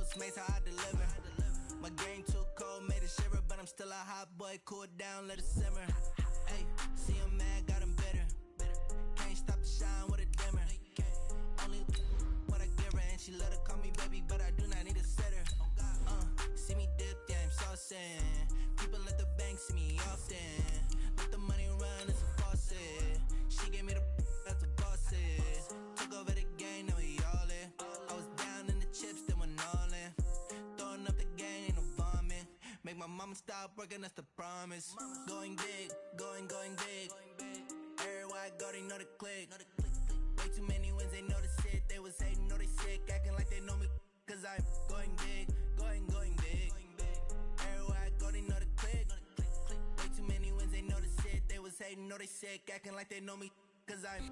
Postmates, how I deliver. My game too cold, made it shiver, but I'm still a hot boy. Cool it down, let it simmer. Hey, see him mad, got him bitter. Can't stop the shine with a dimmer. Only what I give her, and she let her call me baby, but I do not need a sitter. See me dip, yeah, I'm saucing. People at the bank see me often. Let the money run, it's a faucet. She gave me the that's a bosses. Took over the game, now we all in. I was down in the chips, then went all in. Throwing up the game, ain't no vomit. Make my mama stop working, that's the promise. Going big, going big. Everywhere I go, they know the click. Way too many wins, they know the shit. They was hating, know they sick, acting like they know me. Cause I'm going big, going big. Everywhere I go, they know the click. Way too many wins, they know the shit. They was hating, know they sick, acting like they know me. Cause I'm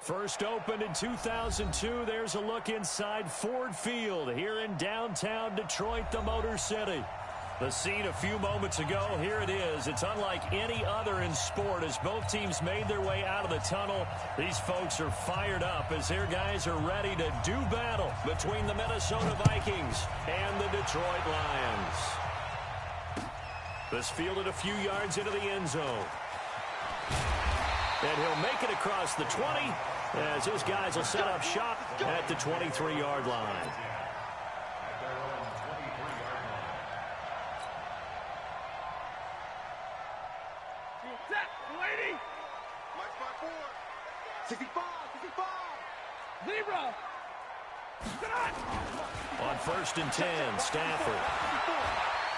First opened in 2002, there's a look inside Ford Field here in downtown Detroit, the Motor City. The scene a few moments ago, here it is. It's unlike any other in sport as both teams made their way out of the tunnel. These folks are fired up as their guys are ready to do battle between the Minnesota Vikings and the Detroit Lions. This fielded a few yards into the end zone. And he'll make it across the 20 as his guys will set up shop at the 23-yard line. Lady! March by 4. 65! Zebra! On 1st and 10, Stafford.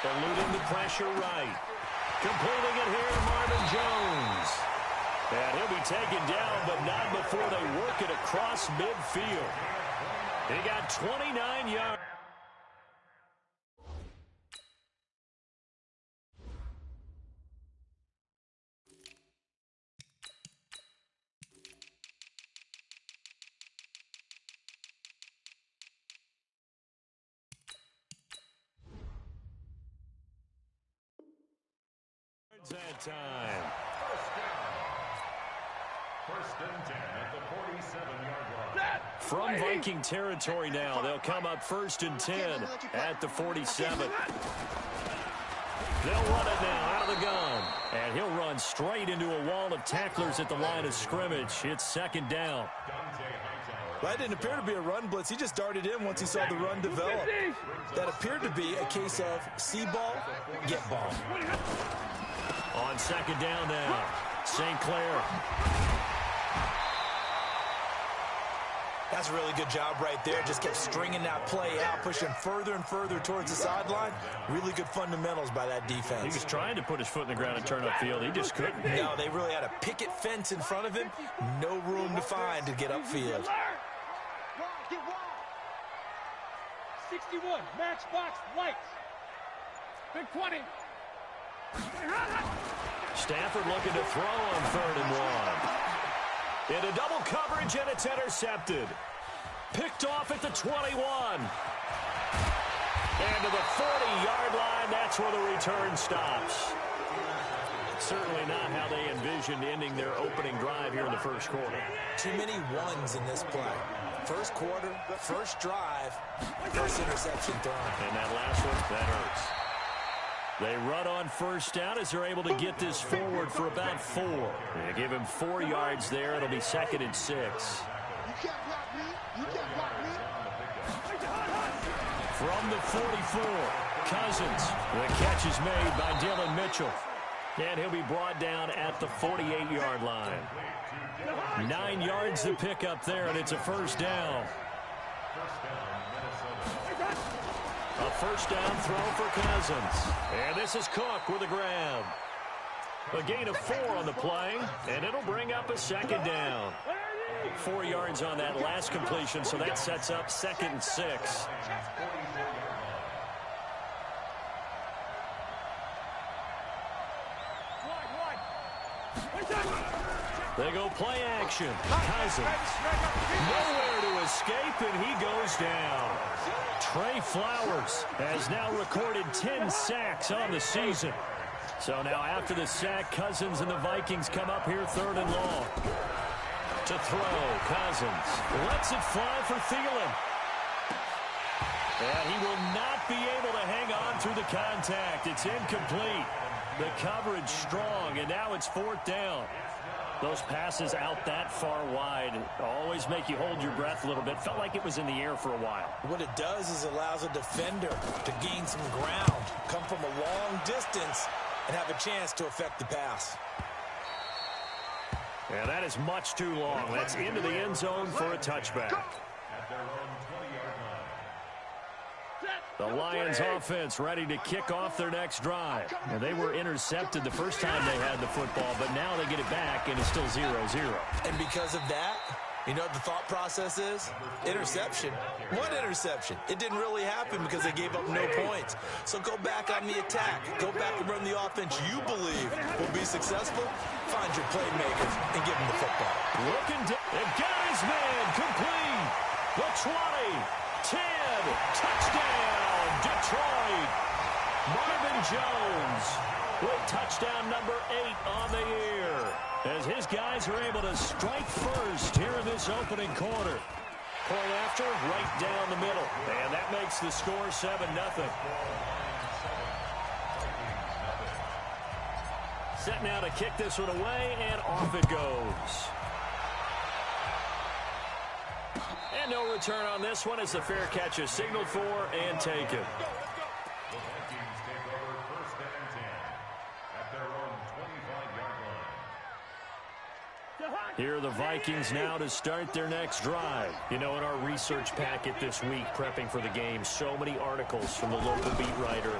Eluding the pressure right. Completing it here, Marvin Jones. And he'll be taken down, but not before they work it across midfield. He got 29 yards. That time. First and 10 at the 47-yard line. From Viking territory now, they'll come up 1st and 10 at the 47. They'll run it now out of the gun. And he'll run straight into a wall of tacklers at the line of scrimmage. It's 2nd down. That didn't appear to be a run blitz. He just darted in once he saw the run develop. That appeared to be a case of see ball, get ball. On 2nd down now, St. Clair. That's a really good job right there. Just kept stringing that play out, pushing further and further towards the sideline. Really good fundamentals by that defense. He was trying to put his foot in the ground and turn upfield. He just couldn't. No, they really had a picket fence in front of him. No room to find to get upfield. 61, matchbox lights. Big 20. Stafford looking to throw on 3rd and 1. Into double coverage, and it's intercepted. Picked off at the 21. And to the 40-yard line, that's where the return stops. Certainly not how they envisioned ending their opening drive here in the first quarter. Too many ones in this play. First quarter, first drive, first interception thrown. And that last one, that hurts. They run on 1st down as they're able to get this forward for about 4. They give him 4 yards there. It'll be 2nd and 6. You can't block me. You can't block me. From the 44, Cousins. The catch is made by Dylan Mitchell. And he'll be brought down at the 48-yard line. 9 yards to pick up there, and it's a 1st down. A 1st down throw for Cousins. And this is Cook with a grab. A gain of 4 on the play, and it'll bring up a 2nd down. 4 yards on that last completion, so that sets up 2nd and 6. They go play action. Cousins. Nowhere to escape, and he goes down. Trey Flowers has now recorded 10 sacks on the season. So now after the sack, Cousins and the Vikings come up here 3rd and long. To throw, Cousins lets it fly for Thielen. And he will not be able to hang on through the contact. It's incomplete. The coverage strong, and now it's 4th down. Those passes out that far wide always make you hold your breath a little bit. Felt like it was in the air for a while. What it does is allows a defender to gain some ground, come from a long distance, and have a chance to affect the pass. And that is much too long. That's into the end zone for a touchback. The Lions offense ready to kick off their next drive. And they were intercepted the first time they had the football, but now they get it back, and it's still 0-0. And because of that, you know what the thought process is? Interception. One interception. It didn't really happen because they gave up no points. So go back on the attack. Go back and run the offense you believe will be successful. Find your playmakers and give them the football. Looking to and got his man complete. The 20, 10, touchdown, Detroit. Marvin Jones with touchdown number 8 on the year, as his guys are able to strike first here in this opening quarter. Point after, right down the middle. And that makes the score 7-0. Set now to kick this one away, and off it goes. And no return on this one as the fair catch is signaled for and taken. The Vikings take over 1st and 10 at their own 25-yard line. Here are the Vikings now to start their next drive. You know, in our research packet this week, prepping for the game, so many articles from the local beat writer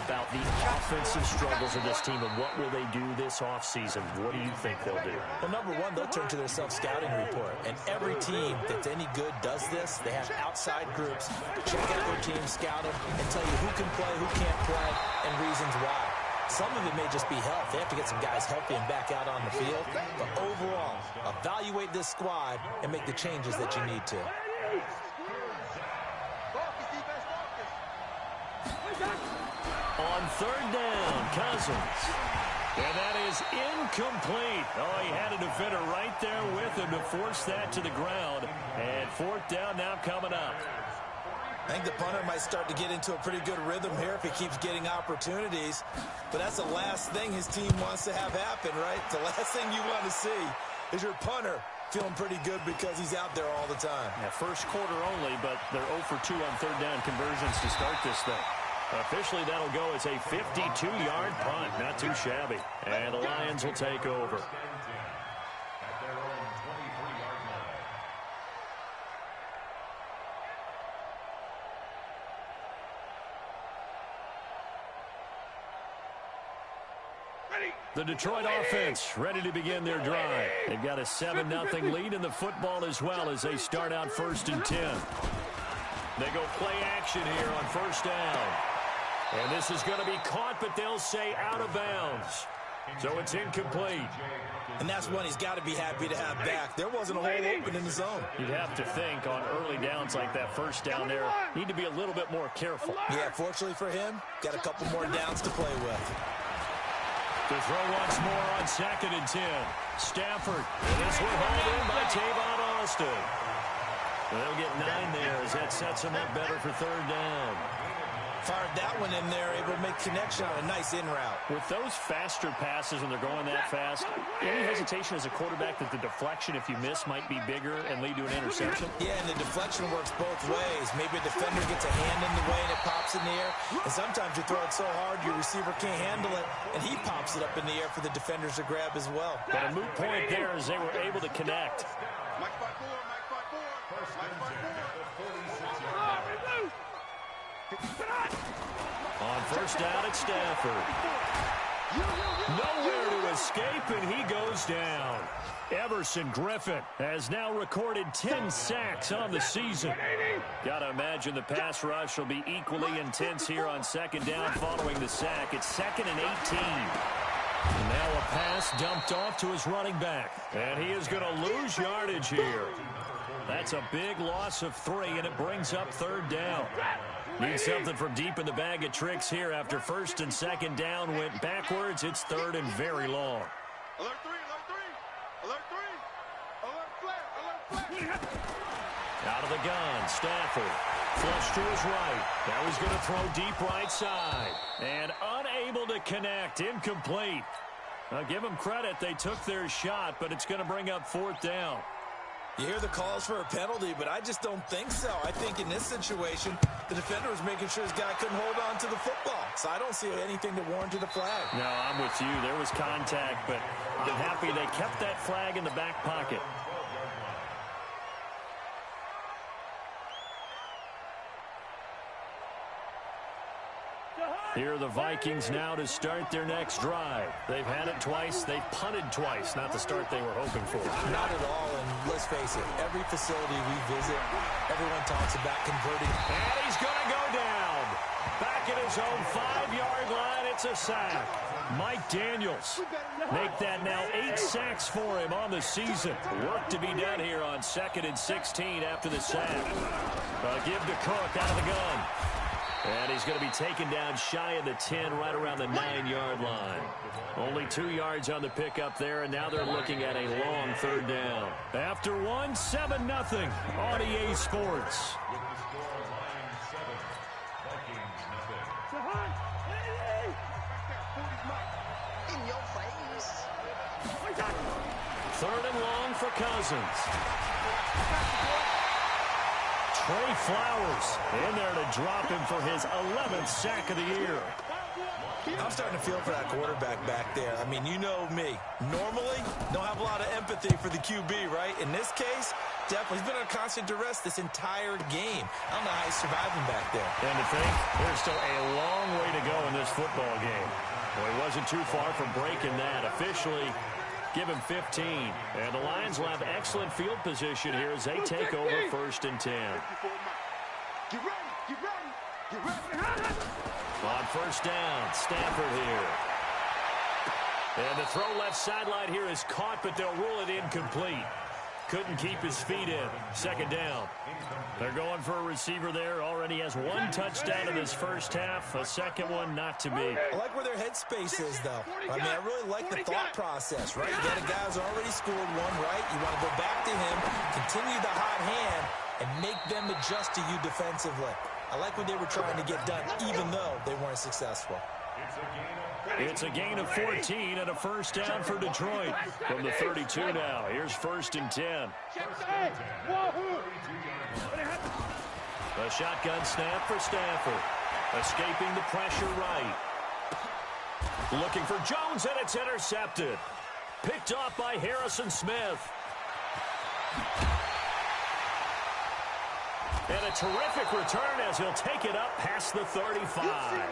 about the offensive struggles of this team and what will they do this offseason. What do you think they'll do? Well, number one, they'll turn to their self-scouting report. And every team that's any good does this. They have outside groups check out their team, scout them, and tell you who can play, who can't play, and reasons why. Some of it may just be health. They have to get some guys healthy and back out on the field. But overall, evaluate this squad and make the changes that you need to. On 3rd down, Cousins. And that is incomplete. Oh, he had a defender right there with him to force that to the ground. And 4th down now coming up. I think the punter might start to get into a pretty good rhythm here if he keeps getting opportunities. But that's the last thing his team wants to have happen, right? The last thing you want to see is your punter feeling pretty good because he's out there all the time. Yeah, first quarter only, but they're 0 for 2 on 3rd down conversions to start this thing. Officially, that'll go as a 52-yard punt. Not too shabby. And the Lions will take over. At their own 23-yard line. The Detroit offense ready to begin their drive. They've got a 7-0 lead in the football as well as they start out 1st and 10. They go play action here on 1st down. And this is going to be caught, but they'll say out of bounds. So it's incomplete. And that's one he's got to be happy to have back. There wasn't a hole open in the zone. You'd have to think on early downs like that 1st down there, need to be a little bit more careful. Yeah, fortunately for him, got a couple more downs to play with. To throw once more on 2nd and 10. Stafford. And this one hauled in by Tavon Austin. They'll get 9 there as that sets them up better for 3rd down. Fired that one in there, able to make connection on a nice in route. With those faster passes when they're going that fast, any hesitation as a quarterback that the deflection, if you miss, might be bigger and lead to an interception? Yeah, and the deflection works both ways. Maybe a defender gets a hand in the way and it pops in the air. And sometimes you throw it so hard your receiver can't handle it, and he pops it up in the air for the defenders to grab as well. But a moot point there as they were able to connect. Mike 5-4, Mike 5-4. First and 10 at the 46-yard line. On 1st down at Stafford. Nowhere to escape, and he goes down. Everson Griffin has now recorded 10 sacks on the season. Got to imagine the pass rush will be equally intense here on 2nd down following the sack. It's 2nd and 18. Now a pass dumped off to his running back. And he is going to lose yardage here. That's a big loss of 3, and it brings up 3rd down. Need something from deep in the bag of tricks here after 1st and 2nd down went backwards. It's 3rd and very long. Alert 3, alert 3, alert 3, alert flag. Out of the gun, Stafford. Flush to his right. Now he's going to throw deep right side. And unable to connect. Incomplete. Now give them credit. They took their shot, but it's going to bring up 4th down. You hear the calls for a penalty, but I just don't think so. I think in this situation, the defender was making sure his guy couldn't hold on to the football. So I don't see anything to warrant a flag. No, I'm with you. There was contact, but I'm happy they kept that flag in the back pocket. Here are the Vikings now to start their next drive. They've had it twice. They've punted twice. Not the start they were hoping for. Not at all, and let's face it, every facility we visit, everyone talks about converting. And he's going to go down. Back at his own 5-yard line, it's a sack. Mike Daniels make that now 8 sacks for him on the season. Work to be done here on 2nd and 16 after the sack. Give to Cook out of the gun. And he's going to be taken down shy of the 10, right around the 9-yard line. Only 2 yards on the pickup there, and now they're looking at a long 3rd down. After 1, 7-0 on EA Sports. With the score Lions 7, Vikings nothing. In your face. 3rd and long for Cousins. Trey Flowers in there to drop him for his 11th sack of the year. I'm starting to feel for that quarterback back there. I mean, you know me. Normally, don't have a lot of empathy for the QB, right? In this case, definitely. He's been under constant duress this entire game. I don't know how he's surviving back there. And to think, there's still a long way to go in this football game. Well, he wasn't too far from breaking that. Officially, give him 15. And the Lions will have excellent field position here as they take over 1st and 10. Get ready, get ready, get ready. On 1st down, Stafford here. And the throw left sideline here is caught, but they'll rule it incomplete. Couldn't keep his feet in. 2nd down. They're going for a receiver there. Already has 1 touchdown in this first half. A second one not to be. I like where their headspace is, though. I mean, I really like the thought process, right? You got a guy who's already scored 1, right? You want to go back to him, continue the hot hand, and make them adjust to you defensively. I like what they were trying to get done, even though they weren't successful. It's a gain of 14 and a 1st down for Detroit. From the 32 now, here's 1st and 10. A shotgun snap for Stafford. Escaping the pressure right. Looking for Jones, and it's intercepted. Picked off by Harrison Smith. And a terrific return as he'll take it up past the 35.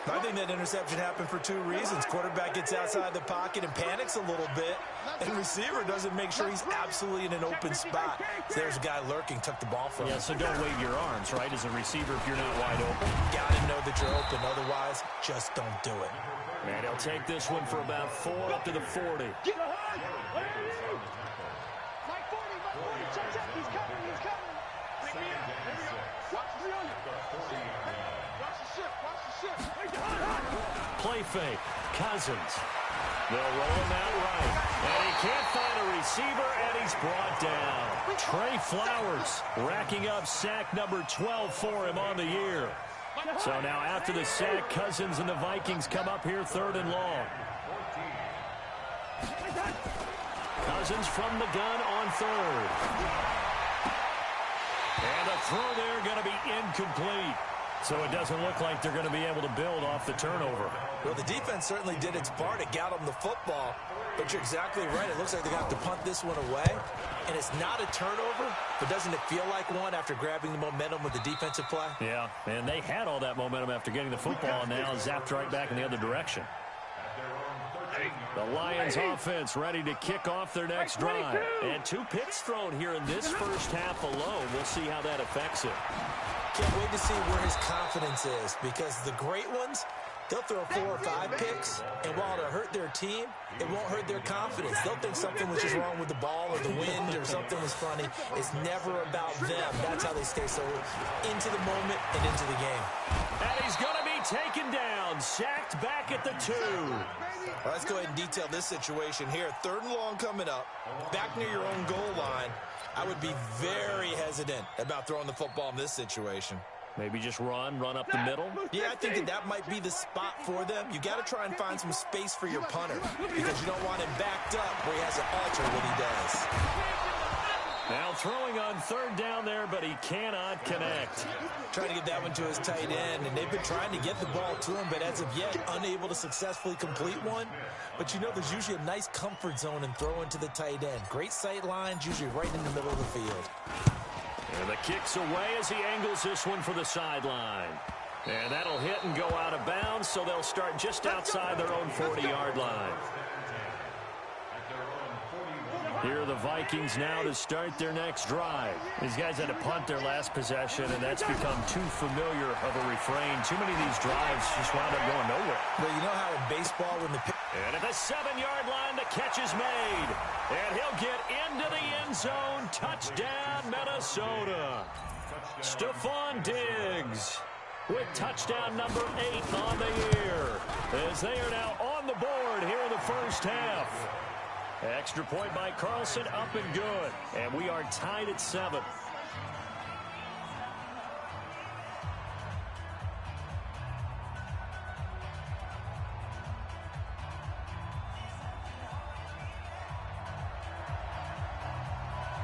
I think that interception happened for 2 reasons. Quarterback gets outside the pocket and panics a little bit, and receiver doesn't make sure he's absolutely in an open spot. So there's a guy lurking, took the ball from him. Yeah, so don't wave your arms, right, as a receiver if you're not wide open. Got to know that you're open. Otherwise, just don't do it. And he'll take this one for about 4 up to the 40. Play fake. Cousins. They'll roll him out right. And he can't find a receiver, and he's brought down. Trey Flowers racking up sack number 12 for him on the year. So now after the sack, Cousins and the Vikings come up here 3rd and long. Cousins from the gun on 3rd. And a throw there going to be incomplete. So it doesn't look like they're going to be able to build off the turnover. Well, the defense certainly did its part. It got them the football. But you're exactly right. It looks like they're going to have to punt this one away. And it's not a turnover, but doesn't it feel like one after grabbing the momentum with the defensive play? Yeah, and they had all that momentum after getting the football, and now zapped right back in the other direction. The Lions offense ready to kick off their next drive. And 2 picks thrown here in this first half alone. We'll see how that affects it. Can't wait to see where his confidence is, because the great ones, they'll throw 4 or 5 picks, and while it'll hurt their team, it won't hurt their confidence. They'll think something was just wrong with the ball or the wind or something was funny. It's never about them. That's how they stay so into the moment and into the game. And he's going to be taken down, sacked back at the 2. Well, let's go ahead and detail this situation here. 3rd and long coming up, back near your own goal line. I would be very hesitant about throwing the football in this situation. Maybe just run up the middle? Yeah, I think that might be the spot for them. You got to try and find some space for your punter because you don't want him backed up where he has to alter what he does. Now throwing on third down there, but he cannot connect. Trying to get that one to his tight end, and they've been trying to get the ball to him, but as of yet, unable to successfully complete one. But you know, there's usually a nice comfort zone in throwing to the tight end. Great sight lines, usually right in the middle of the field. And the kick's away as he angles this one for the sideline. And that'll hit and go out of bounds, so they'll start just outside their own 40-yard line. Here are the Vikings now to start their next drive. These guys had to punt their last possession, and that's become too familiar of a refrain. Too many of these drives just wound up going nowhere. But you know how in baseball when the... And at the 7-yard line, the catch is made. And he'll get into the end zone. Touchdown, Minnesota. Stephon Diggs with touchdown number 8 on the year, as they are now on the board here in the first half. Extra point by Carlson, up and good. And we are tied at 7.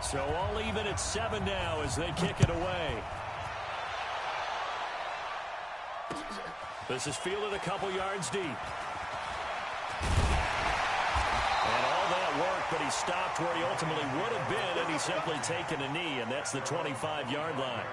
So all even at 7 now as they kick it away. This is fielded a couple yards deep. And all that work, but he stopped where he ultimately would have been had he simply taken a knee, and that's the 25-yard line.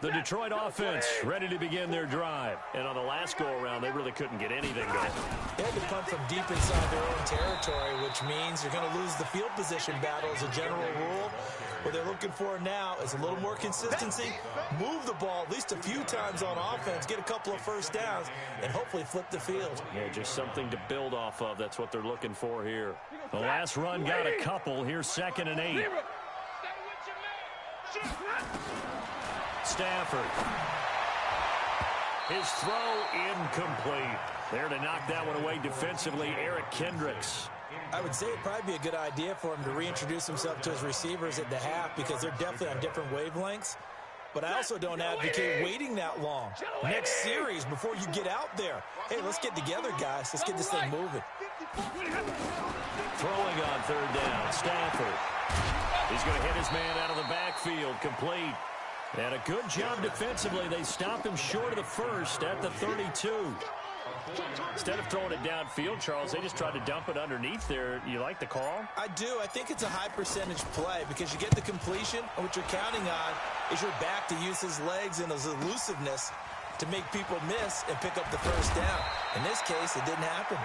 The Detroit offense ready to begin their drive. And on the last go-around, they really couldn't get anything going. They had to punt from deep inside their own territory, which means you're going to lose the field position battle as a general rule. What they're looking for now is a little more consistency, move the ball at least a few times on offense, get a couple of first downs, and hopefully flip the field. Yeah, just something to build off of. That's what they're looking for here. The last run got a couple. Here's 2nd and 8. Stafford. His throw incomplete. There to knock that one away defensively, Eric Kendricks. I would say it'd probably be a good idea for him to reintroduce himself to his receivers at the half because they're definitely on different wavelengths. But I also don't advocate waiting that long. Next series, before you get out there, hey, let's get together, guys. Let's get this thing moving. Throwing on 3rd down, Stafford. He's going to hit his man out of the backfield, complete. And a good job defensively. They stopped him short of the first at the 32. Instead of throwing it downfield, Charles, they just tried to dump it underneath there. You like the call? I do. I think it's a high percentage play because you get the completion, and what you're counting on is your back to use his legs and his elusiveness to make people miss and pick up the first down. In this case, it didn't happen.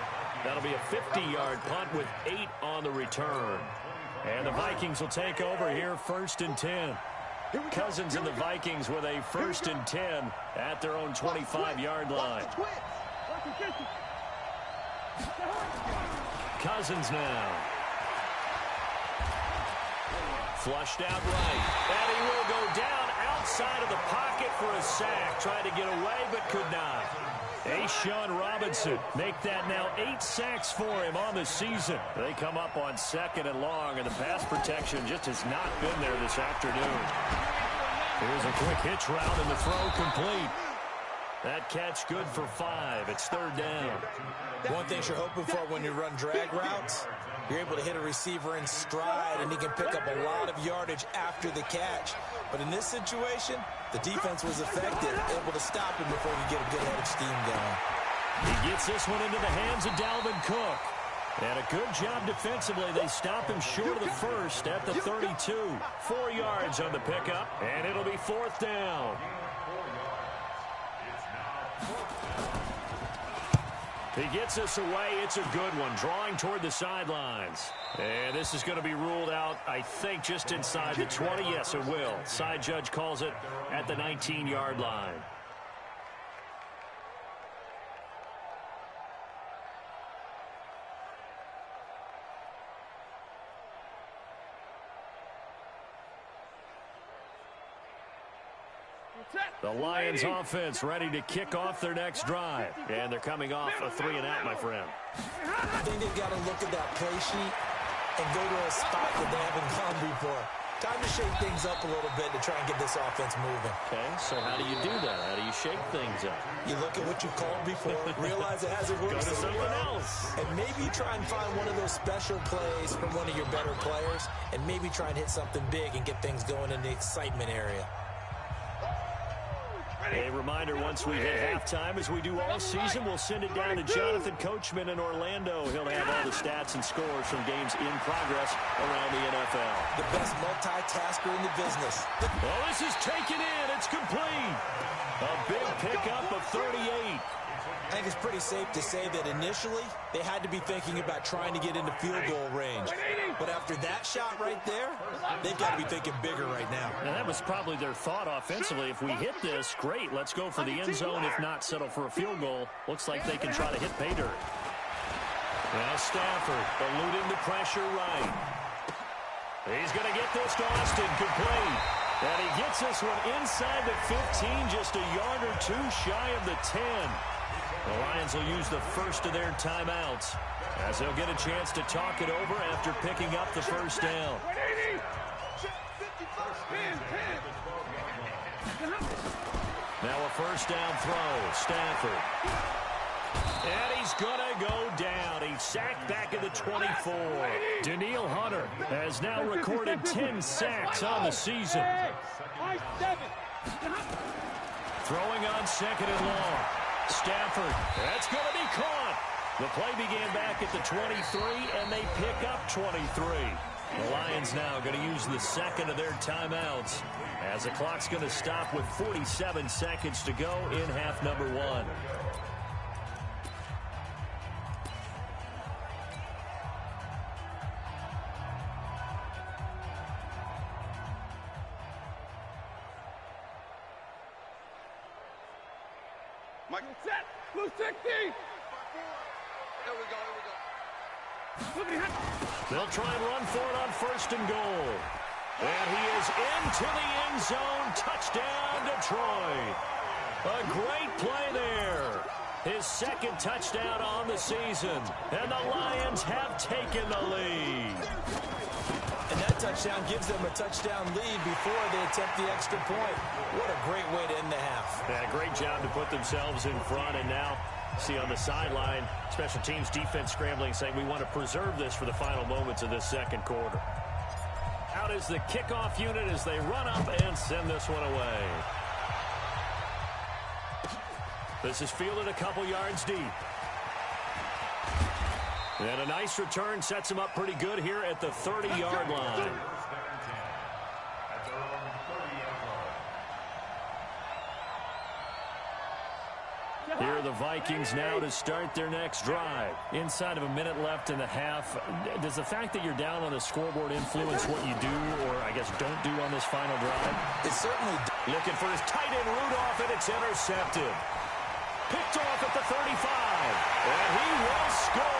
That'll be a 50-yard punt with 8 on the return. And the Vikings will take over here, 1st and 10. Cousins and the Vikings with a 1st and 10 at their own 25-yard line. Cousins now. Flushed out right. And he will go down outside of the pocket for a sack. Tried to get away but could not. A'Shawn Robinson make that now 8 sacks for him on the season. They come up on 2nd and long, and the pass protection just has not been there this afternoon. Here's a quick hitch route, and the throw complete. That catch good for 5. It's 3rd down. One thing you're hoping for when you run drag routes, you're able to hit a receiver in stride, and he can pick up a lot of yardage after the catch. But in this situation, the defense was effective, able to stop him before you get a good head of steam going. He gets this one into the hands of Dalvin Cook. And a good job defensively. They stop him short of the first at the 32. 4 yards on the pickup, and it'll be 4th down. He gets us away. It's a good one, drawing toward the sidelines. And this is going to be ruled out, I think, just inside the 20. Yes, it will. Side judge calls it at the 19-yard line. The Lions offense ready to kick off their next drive. And they're coming off a 3-and-out, my friend. I think they've got to look at that play sheet and go to a spot that they haven't gone before. Time to shake things up a little bit to try and get this offense moving. Okay, so how do you do that? How do you shake things up? You look at what you called before, realize it hasn't worked Go to so something well, else. and maybe try and find one of those special plays from one of your better players, and maybe try and hit something big and get things going in the excitement area. A reminder, once we hit halftime, as we do all season, we'll send it down to Jonathan Coachman in Orlando. He'll have all the stats and scores from games in progress around the NFL. The best multitasker in the business. Well, this is taken in. It's complete. A big pickup of 38. I think it's pretty safe to say that initially they had to be thinking about trying to get into field goal range. But after that shot right there, they've got to be thinking bigger right now. And that was probably their thought offensively. If we hit this, great. Let's go for the end zone. If not, settle for a field goal. Looks like they can try to hit pay dirt. Now Stafford eluding the pressure right. He's going to get this to Austin complete. And he gets this one inside the 15, just a yard or two shy of the 10. The Lions will use the first of their timeouts as they'll get a chance to talk it over after picking up the first down. Now a first down throw. Stafford. And he's going to go down. He's sacked back at the 24. Danielle Hunter has now recorded 10 sacks on the season. Throwing on second and long. Stafford, that's going to be caught. The play began back at the 23, and they pick up 23. The Lions now going to use the second of their timeouts as the clock's going to stop with 47 seconds to go in half number one. Set. Blue 60. There we go. They'll try and run for it on first and goal. And he is into the end zone. Touchdown, Detroit. A great play there. His second touchdown on the season. And the Lions have taken the lead. And that touchdown gives them a touchdown lead before they attempt the extra point. What a great way to end the half. Yeah, great job to put themselves in front. And now, see on the sideline, special teams defense scrambling, saying we want to preserve this for the final moments of this second quarter. Out is the kickoff unit as they run up and send this one away. This is fielded a couple yards deep. And a nice return sets him up pretty good here at the 30-yard line. Here are the Vikings now to start their next drive. Inside of a minute left in the half, does the fact that you're down on the scoreboard influence what you do or, I guess, don't do on this final drive? It certainly does. Looking for his tight end Rudolph, and it's intercepted. Picked off at the 35. And he will score.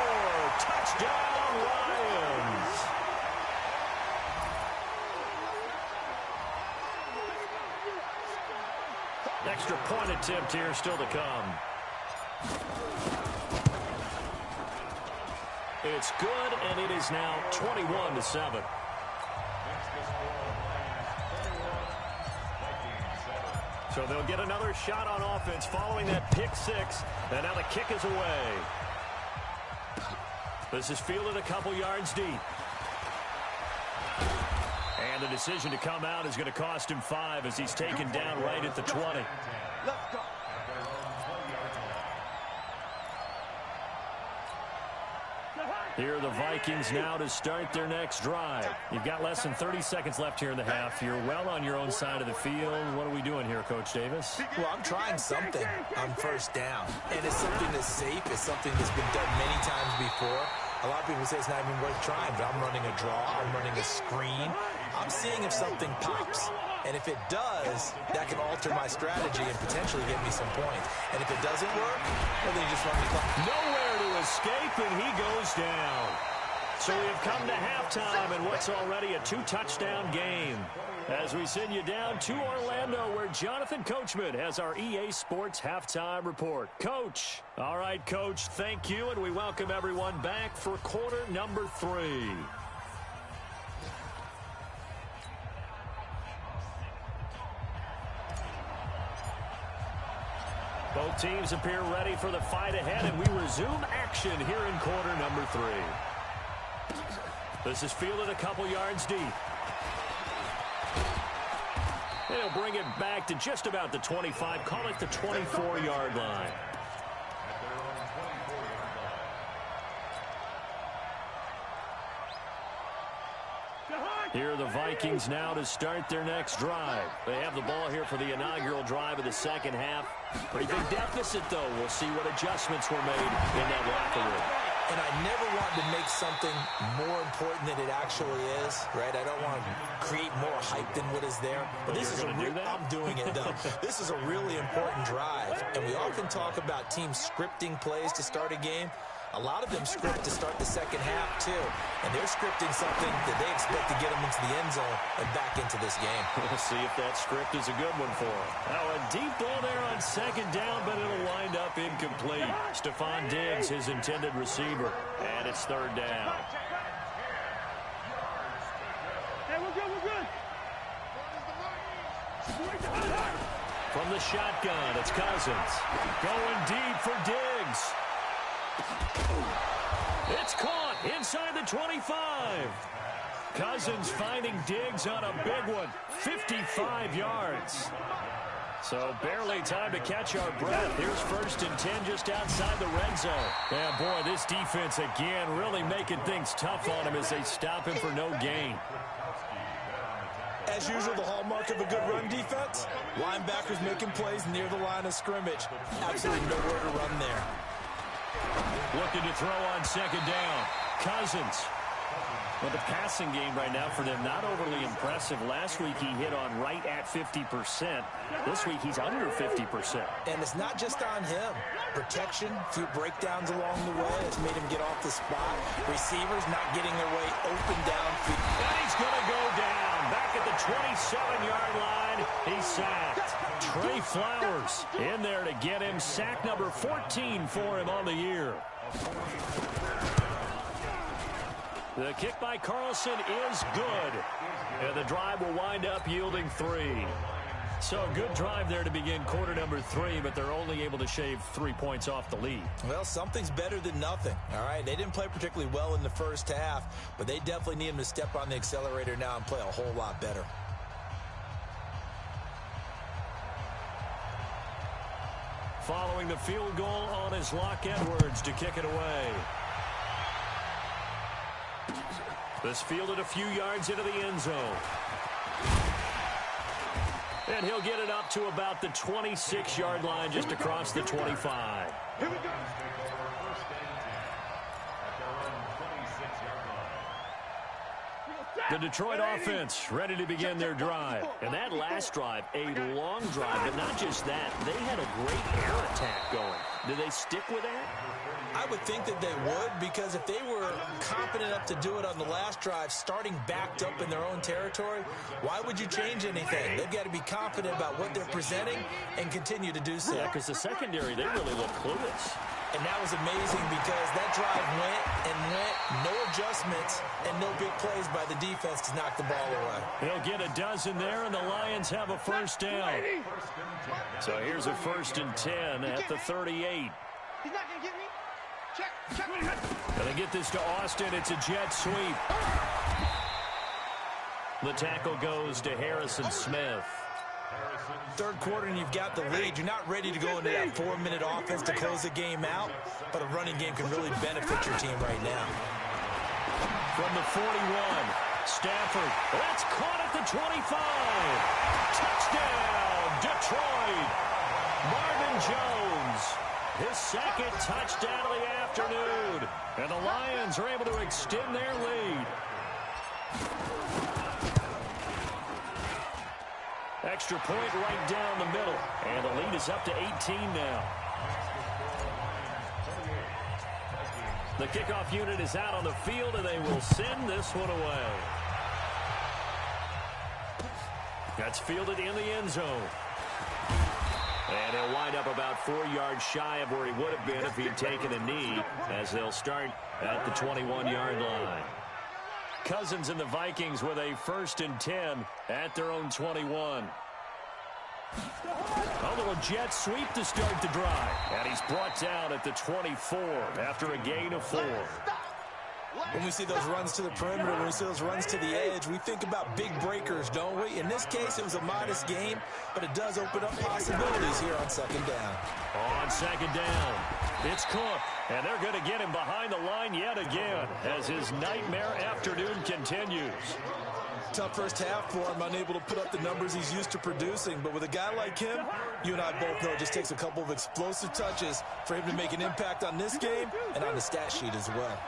Touchdown, Lions. Extra point attempt here still to come. It's good, and it is now 21-7. So they'll get another shot on offense following that pick six. And now the kick is away. This is fielded a couple yards deep. And the decision to come out is going to cost him 5 as he's taken down right at the 20. Let's go. Here are the Vikings now to start their next drive. You've got less than 30 seconds left here in the half. You're well on your own side of the field. What are we doing here, Coach Davis? Well, I'm trying something on first down. And it's something that's safe. It's something that's been done many times before. A lot of people say it's not even worth trying, but I'm running a draw. I'm running a screen. I'm seeing if something pops. And if it does, that can alter my strategy and potentially get me some points. And if it doesn't work, well, then you just run the clock. Nowhere to escape, and he goes down. So we have come to halftime in what's already a 2-touchdown game. As we send you down to Orlando, where Jonathan Coachman has our EA Sports Halftime Report. Coach. All right, Coach, thank you, and we welcome everyone back for quarter number 3. Both teams appear ready for the fight ahead, and we resume action here in quarter number 3. This is fielded a couple yards deep. And he'll bring it back to just about the 25, call it the 24-yard line. Here are the Vikings now to start their next drive. They have the ball here for the inaugural drive of the second half. Pretty big deficit, though. We'll see what adjustments were made in that locker room. And I never want to make something more important than it actually is, right? I don't want to create more hype than what is there. But this is I'm doing it, though. This is a really important drive. And we often talk about teams scripting plays to start a game. A lot of them script to start the second half, too. And they're scripting something that they expect to get them into the end zone and back into this game. We'll see if that script is a good one for them. Now a deep ball there on second down, but it'll wind up incomplete. Stephon Diggs, his intended receiver. And it's third down. Hey, we're good. From the shotgun, it's Cousins. Going deep for Diggs. It's caught inside the 25. Cousins finding Diggs on a big one. 55 yards. So barely time to catch our breath. Here's 1st and 10 just outside the red zone. Yeah, boy, this defense again really making things tough on him as they stop him for no gain. As usual, the hallmark of a good run defense, linebackers making plays near the line of scrimmage. Absolutely nowhere to run there. Looking to throw on second down. Cousins. Well, the passing game right now for them, not overly impressive. Last week he hit on right at 50%. This week he's under 50%. And it's not just on him. Protection, a few breakdowns along the way has made him get off the spot. Receivers not getting their way open downfield. And he's going to go down. Back at the 27-yard line, he's sacked. Trey Flowers in there to get him. Sack number 14 for him on the year. The kick by Carlson is good. And the drive will wind up yielding 3. So a good drive there to begin quarter number 3, but they're only able to shave 3 points off the lead. Well, something's better than nothing, all right? They didn't play particularly well in the first half, but they definitely need him to step on the accelerator now and play a whole lot better. Following the field goal on his Locke Edwards to kick it away. This fielded a few yards into the end zone. And he'll get it up to about the 26-yard line just across the 25. Here we go. The Detroit offense ready to begin their drive. And that last drive, a long drive, but not just that. They had a great air attack going. Do they stick with that? I would think that they would, because if they were confident enough to do it on the last drive, starting backed up in their own territory, why would you change anything? They've got to be confident about what they're presenting and continue to do so. Yeah, because the secondary, they really look clueless. And that was amazing because that drive went and went, no adjustments and no big plays by the defense to knock the ball away. He'll get a dozen there, and the Lions have a first down. So here's a 1st and 10 at the 38. He's not going to get me. Check. Gonna get this to Austin. It's a jet sweep. The tackle goes to Harrison Smith. Third quarter and you've got the lead. You're not ready to go into that 4-minute offense to close the game out, but a running game can really benefit your team right now. From the 41, Stafford. That's caught at the 25. Touchdown, Detroit. Marvin Jones. His second touchdown of the afternoon. And the Lions are able to extend their lead. Extra point right down the middle. And the lead is up to 18 now. The kickoff unit is out on the field, and they will send this one away. That's fielded in the end zone. And he'll wind up about 4 yards shy of where he would have been if he'd taken a knee, as they'll start at the 21-yard line. Cousins and the Vikings with a 1st and 10 at their own 21. A little jet sweep to start the drive. And he's brought down at the 24 after a gain of 4. When we see those runs to the perimeter, when we see those runs to the edge, we think about big breakers, don't we? In this case, it was a modest game, but it does open up possibilities here on 2nd down. On 2nd down, it's Cook, and they're going to get him behind the line yet again as his nightmare afternoon continues. Tough first half for him, unable to put up the numbers he's used to producing. But with a guy like him, you and I both know it just takes a couple of explosive touches for him to make an impact on this game and on the stat sheet as well.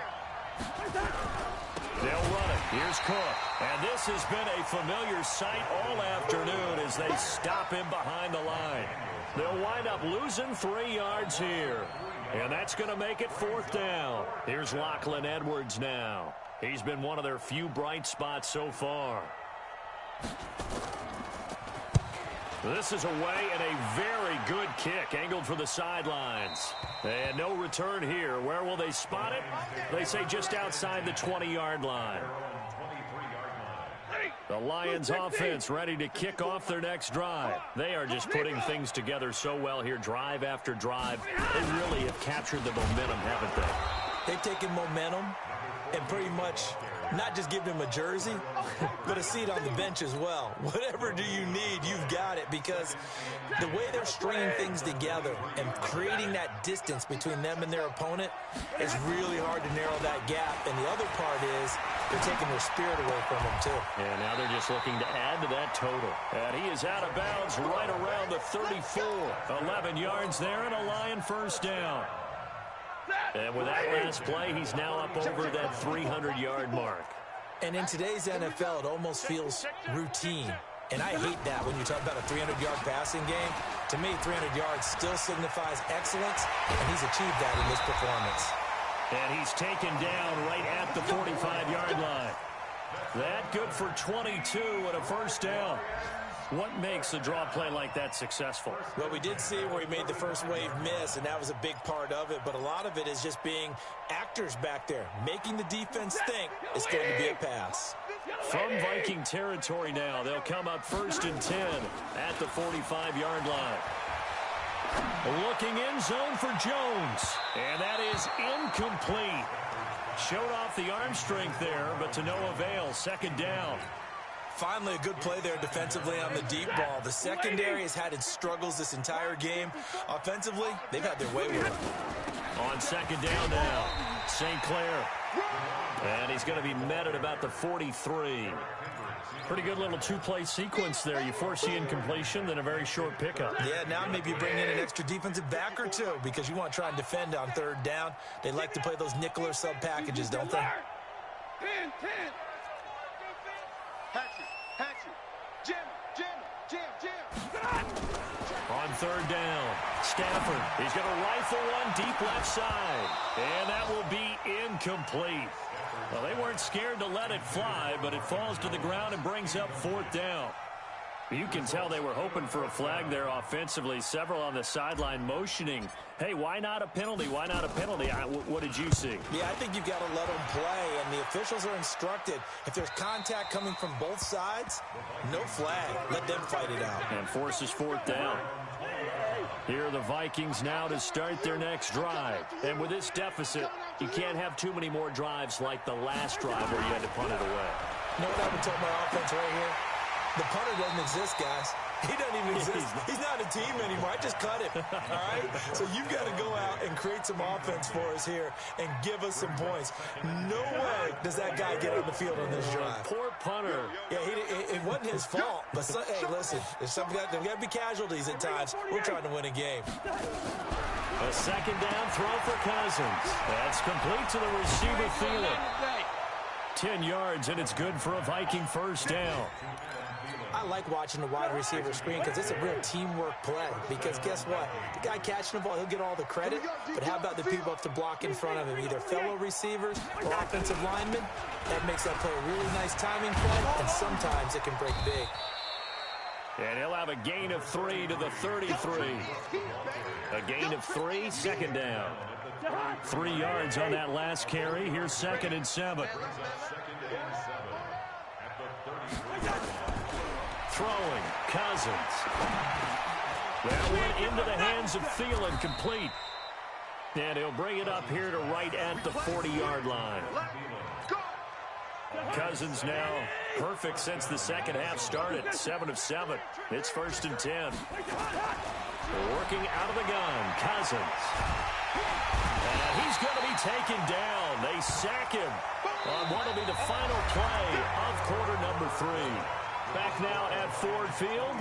They'll run it. Here's Cook. And this has been a familiar sight all afternoon as they stop him behind the line. They'll wind up losing 3 yards here. And that's going to make it 4th down. Here's Lachlan Edwards now. He's been one of their few bright spots so far. This is away and a very good kick angled for the sidelines. And no return here. Where will they spot it? They say just outside the 20-yard line. The Lions offense ready to kick off their next drive. They are just putting things together so well here, drive after drive. They really have captured the momentum, haven't they? They've taken momentum and pretty much not just give him a jersey, but a seat on the bench as well. Whatever do you need, you've got it, because the way they're stringing things together and creating that distance between them and their opponent is really hard to narrow that gap. And the other part is they're taking their spirit away from them, too. And now they're just looking to add to that total. And he is out of bounds right around the 34. 11 yards there and a Lion 1st down. And with that last play, he's now up over that 300-yard mark. And in today's NFL, it almost feels routine. And I hate that when you talk about a 300-yard passing game. To me, 300 yards still signifies excellence, and he's achieved that in this performance. And he's taken down right at the 45-yard line. That good for 22 and a 1st down. What makes a draw play like that successful? Well, we did see where he made the first wave miss, and that was a big part of it. But a lot of it is just being actors back there, making the defense think it's going to be a pass. From Viking territory now, they'll come up 1st and 10 at the 45-yard line. Looking in zone for Jones, and that is incomplete. Showed off the arm strength there, but to no avail. 2nd down. Finally, a good play there defensively on the deep ball. The secondary has had its struggles this entire game. Offensively, they've had their way with it. On 2nd down now, St. Clair. And he's going to be met at about the 43. Pretty good little 2-play sequence there. You force the incompletion, then a very short pickup. Yeah, now maybe you bring in an extra defensive back or two because you want to try and defend on 3rd down. They like to play those nickel or sub packages, don't they? 10. On 3rd down, Stafford. He's going to rifle one deep left side. And that will be incomplete. Well, they weren't scared to let it fly, but it falls to the ground and brings up 4th down. You can tell they were hoping for a flag there offensively. Several on the sideline motioning. Hey, why not a penalty? Why not a penalty? What did you see? Yeah, I think you've got to let them play, and the officials are instructed. If there's contact coming from both sides, no flag. Let them fight it out. And forces 4th down. Here are the Vikings now to start their next drive. And with this deficit, you can't have too many more drives like the last drive where you had to punt it away. You know what I would tell my offense right here? The punter doesn't exist, guys. He doesn't even exist. He's not a team anymore. I just cut him, all right? So you've got to go out and create some offense for us here and give us some points. No way does that guy get on the field on this drive. Poor punter. Yeah, it wasn't his fault. But, hey, listen, there's got to be casualties at times. We're trying to win a game. A 2nd down throw for Cousins. That's complete to the receiver, Thielen. 10 yards, and it's good for a Viking 1st down. I like watching the wide receiver screen because it's a real teamwork play. Because guess what? The guy catching the ball, he'll get all the credit. But how about the people up to block in front of him, either fellow receivers or offensive linemen? That makes that play a really nice timing play, and sometimes it can break big. And he'll have a gain of 3 to the 33. A gain of 3, second down. 3 yards on that last carry. Here's 2nd and 7. Throwing, Cousins. That went into the hands of Thielen, complete. And he'll bring it up here to right at the 40-yard line. Cousins now perfect since the second half started. 7 of 7. It's 1st and 10. Working out of the gun, Cousins. And he's going to be taken down. They sack him on what will be the final play of quarter number 3. Back now at Ford Field.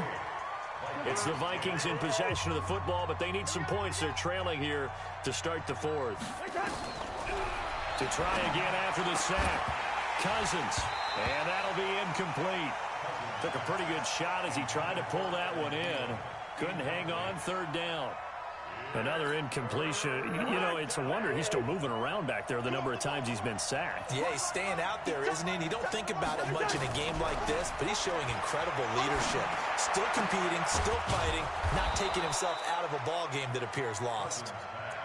It's the Vikings in possession of the football, but they need some points. They're trailing here to start the 4th. To try again after the sack. Cousins, and that'll be incomplete. Took a pretty good shot as he tried to pull that one in. Couldn't hang on, 3rd down. Another incompletion. You know, it's a wonder he's still moving around back there the number of times he's been sacked. Yeah, he's staying out there, isn't he? And you don't think about it much in a game like this, but he's showing incredible leadership. Still competing, still fighting, not taking himself out of a ball game that appears lost.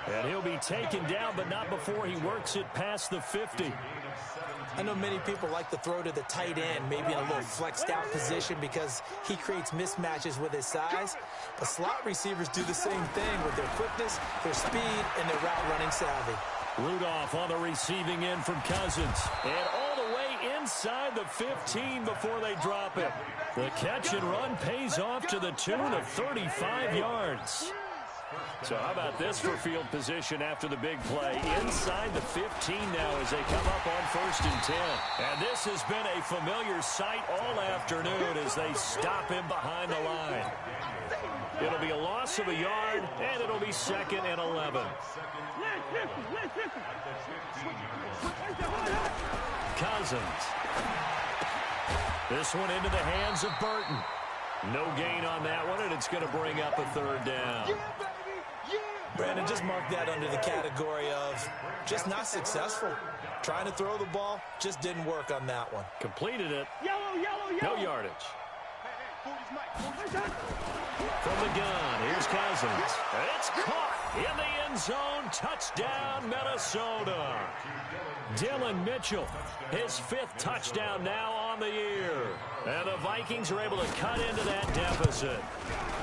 And he'll be taken down, but not before he works it past the 50. I know many people like to throw to the tight end, maybe in a little flexed out position because he creates mismatches with his size. But slot receivers do the same thing with their quickness, their speed, and their route running savvy. Rudolph on the receiving end from Cousins. And all the way inside the 15 before they drop it. The catch and run pays off to the tune of 35 yards. So how about this for field position after the big play? Inside the 15 now as they come up on 1st and 10. And this has been a familiar sight all afternoon as they stop him behind the line. It'll be a loss of a yard, and it'll be 2nd and 11. Cousins. This one into the hands of Burton. No gain on that one, and it's going to bring up a 3rd down. Brandon, just mark that under the category of just not successful. Trying to throw the ball, just didn't work on that one. Completed it. No yardage. From the gun, here's Cousins. It's caught in the end zone. Touchdown, Minnesota. Dylan Mitchell, his 5th touchdown now on the year. And the Vikings are able to cut into that deficit.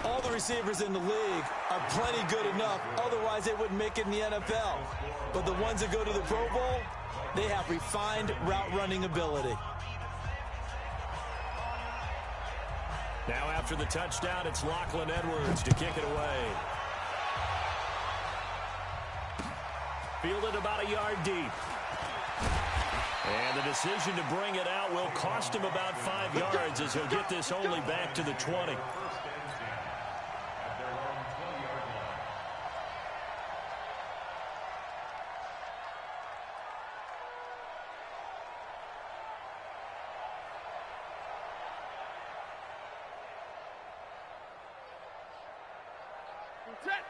All the receivers in the league are plenty good enough, otherwise they wouldn't make it in the NFL. But the ones that go to the Pro Bowl, they have refined route running ability. Now after the touchdown, it's Lachlan Edwards to kick it away. Fielded about a yard deep. And the decision to bring it out will cost him about 5 yards as he'll get this only back to the 20.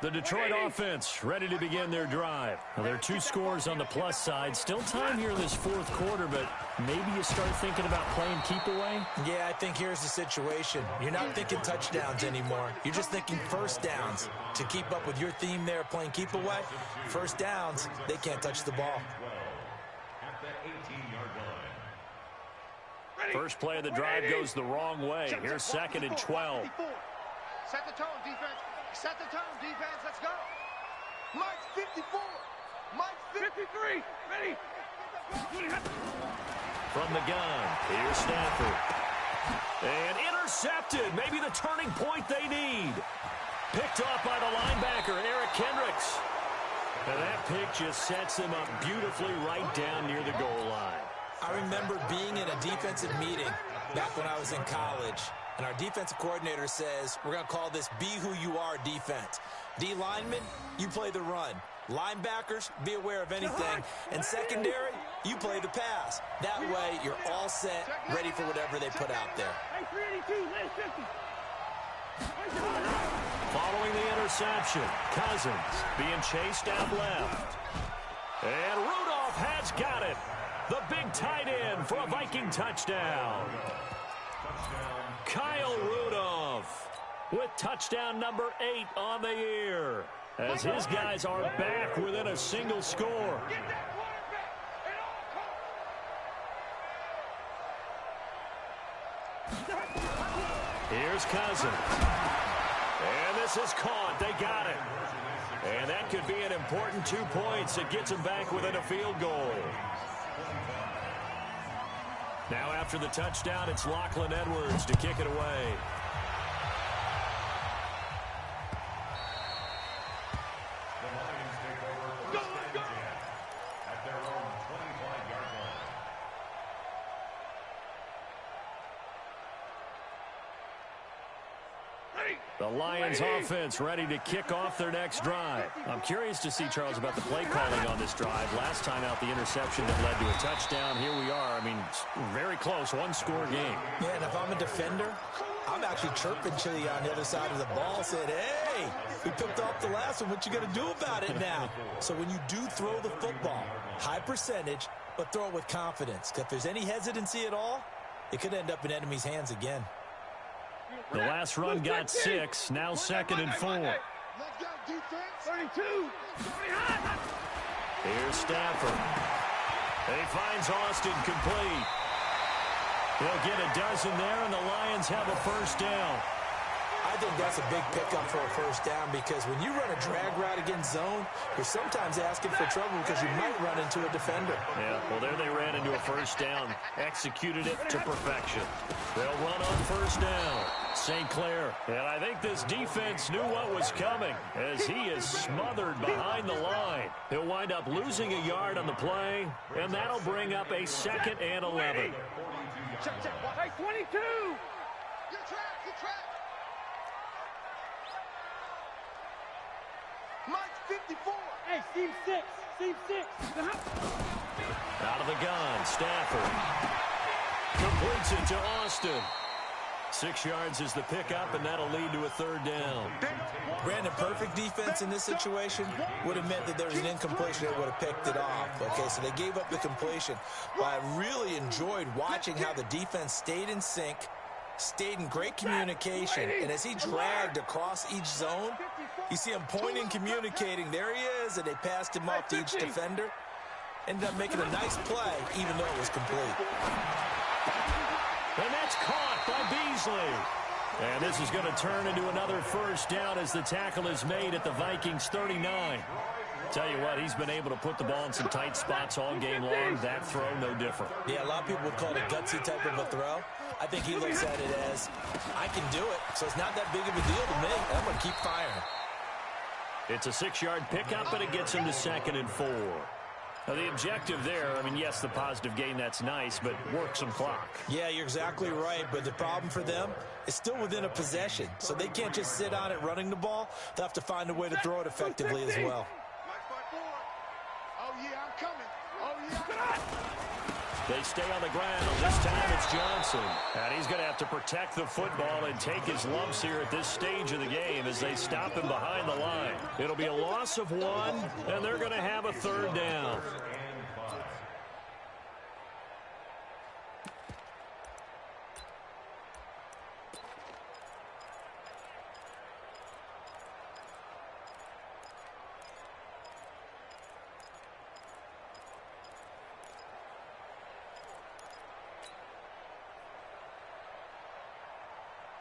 The Detroit offense ready to begin their drive. Well, there are 2 scores on the plus side. Still time here in this 4th quarter, but maybe you start thinking about playing keep away? Yeah, I think here's the situation. You're not thinking touchdowns anymore. You're just thinking 1st downs. To keep up with your theme there, playing keep away, 1st downs, they can't touch the ball. First play of the drive goes the wrong way. Here's 2nd and 12. Set the tone, defense. Set the tone, defense. Let's go. Mike's 54. Mike's 53. Ready. From the gun, here's Stafford. And intercepted. Maybe the turning point they need. Picked off by the linebacker, Eric Kendricks. And that pick just sets them up beautifully right down near the goal line. I remember being in a defensive meeting back when I was in college. And our defensive coordinator says, we're going to call this Be Who You Are defense. D linemen, you play the run. Linebackers, be aware of anything. And secondary, you play the pass. That way, you're all set, ready for whatever they put out there. Hey, 382, lay 50. Following the interception, Cousins being chased out left. And Rudolph has got it. The big tight end for a Viking touchdown. Kyle Rudolph with touchdown number 8 on the year, as his guys are back within a single score. Here's Cousins. And this is caught. They got it. And that could be an important 2 points. It gets them back within a field goal. Now after the touchdown, it's Lachlan Edwards to kick it away. The Lions take over first and 10 at their own 25-yard line. The Lions offense ready to kick off their next drive. I'm curious to see, Charles, about the play calling on this drive. Last time out, the interception that led to a touchdown. Here we are. I mean, very close, one-score game. Yeah, and if I'm a defender, I'm actually chirping to you on the other side of the ball, saying, hey, we picked off the last one. What you going to do about it now? So when you do throw the football, high percentage, but throw it with confidence. Because if there's any hesitancy at all, it could end up in enemy's hands again. The last run got 6, now 2nd and 4. Let's go, defense. 32. Here's Stafford. He finds Austin complete. He'll get a dozen there, and the Lions have a first down. I think that's a big pickup for a first down, because when you run a drag route against zone, you're sometimes asking for trouble because you might run into a defender. Yeah, well, there they ran into a first down. Executed it to perfection. They'll run on first down. St. Clair. And I think this defense knew what was coming, as he is smothered behind the line. He'll wind up losing a yard on the play, and that'll bring up a 2nd and 11. Check. Hey, 22. Good track. Mike 54. Hey, Steve 6. Out of the gun, Stafford. Completes it to Austin. 6 yards is the pickup, and that'll lead to a 3rd down. Brandon, perfect defense in this situation would have meant that there was an incompletion that would have picked it off. Okay, so they gave up the completion. But I really enjoyed watching how the defense stayed in sync, stayed in great communication, and as he dragged across each zone, you see him pointing, communicating. There he is, and they passed him off to each defender. Ended up making a nice play, even though it was complete. And that's caught by Beasley. And this is going to turn into another first down as the tackle is made at the Vikings 39. Tell you what, he's been able to put the ball in some tight spots all game long. That throw, no different. Yeah, a lot of people would call it a gutsy type of a throw. I think he looks at it as, I can do it, so it's not that big of a deal to me. I'm going to keep firing. It's a 6-yard pickup, and it gets him to 2nd and 4. Now, the objective there, I mean, yes, the positive gain, that's nice, but work some clock. Yeah, you're exactly right, but the problem for them is still within a possession, so they can't just sit on it running the ball. They'll have to find a way to throw it effectively as well. Oh, yeah, I'm coming. Oh, yeah. They stay on the ground. This time it's Johnson. And he's going to have to protect the football and take his lumps here at this stage of the game as they stop him behind the line. It'll be a loss of 1, and they're going to have a 3rd down.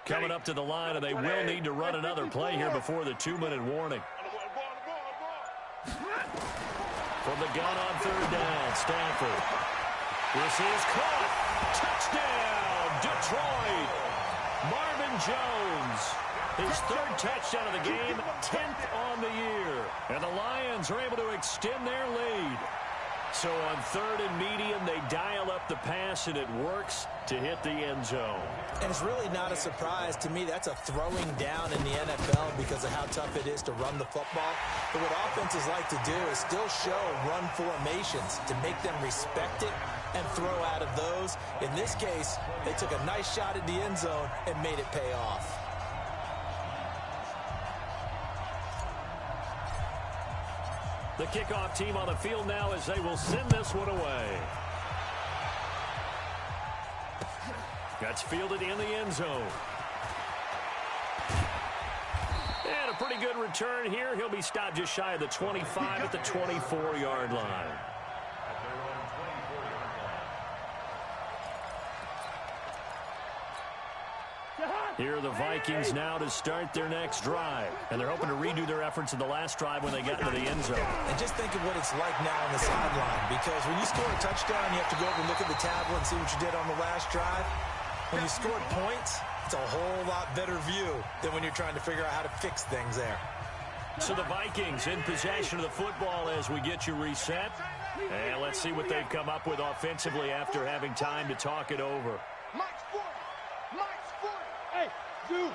Coming up to the line, and they will need to run another play here before the 2-minute warning. From the gun on 3rd down, Stafford. This is caught. Touchdown, Detroit. Marvin Jones, his 3rd touchdown of the game, 10th on the year. And the Lions are able to extend their lead. So on 3rd and medium, they dial up the pass, and it works to hit the end zone. And it's really not a surprise. To me, that's a throwing down in the NFL because of how tough it is to run the football. But what offenses like to do is still show run formations to make them respect it and throw out of those. In this case, they took a nice shot at the end zone and made it pay off. The kickoff team on the field now as they will send this one away. That's fielded in the end zone. And a pretty good return here. He'll be stopped just shy of the 25 at the 24-yard line. Here are the Vikings now to start their next drive. And they're hoping to redo their efforts in the last drive when they got into the end zone. And just think of what it's like now on the sideline. Because when you score a touchdown, you have to go over and look at the tablet and see what you did on the last drive. When you scored points, it's a whole lot better view than when you're trying to figure out how to fix things there. So the Vikings in possession of the football as we get you reset. And let's see what they've come up with offensively after having time to talk it over. Mike's 40. Mike's 40. Hey, dude.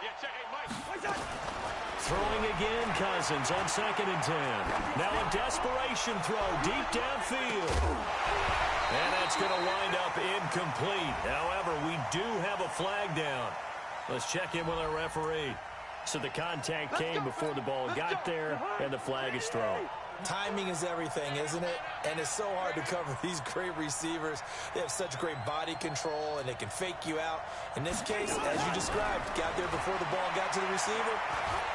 Yeah, check. Hey, Mike. Throwing again, Cousins on 2nd and 10. Now a desperation throw deep downfield. And that's going to wind up incomplete. However, we do have a flag down. Let's check in with our referee. So the contact came before the ball got there, and the flag is thrown. Timing is everything, isn't it? And it's so hard to cover these great receivers. They have such great body control, and they can fake you out. In this case, as you described, got there before the ball got to the receiver.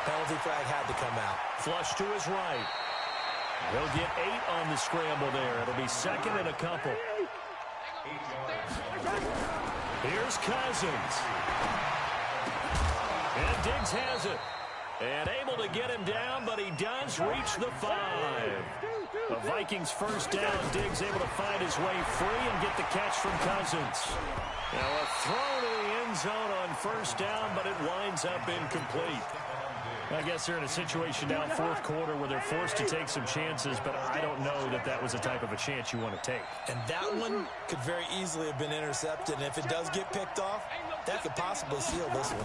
Penalty flag had to come out. Flush to his right. He'll get 8 on the scramble there. It'll be 2nd and a couple. Here's Cousins. And Diggs has it. And able to get him down, but he does reach the 5. The Vikings first down. Diggs able to find his way free and get the catch from Cousins. Now a throw to the end zone on first down, but it winds up incomplete. I guess they're in a situation now, 4th quarter, where they're forced to take some chances, but I don't know that that was the type of a chance you want to take. And that one could very easily have been intercepted, and if it does get picked off, that could possibly seal this one.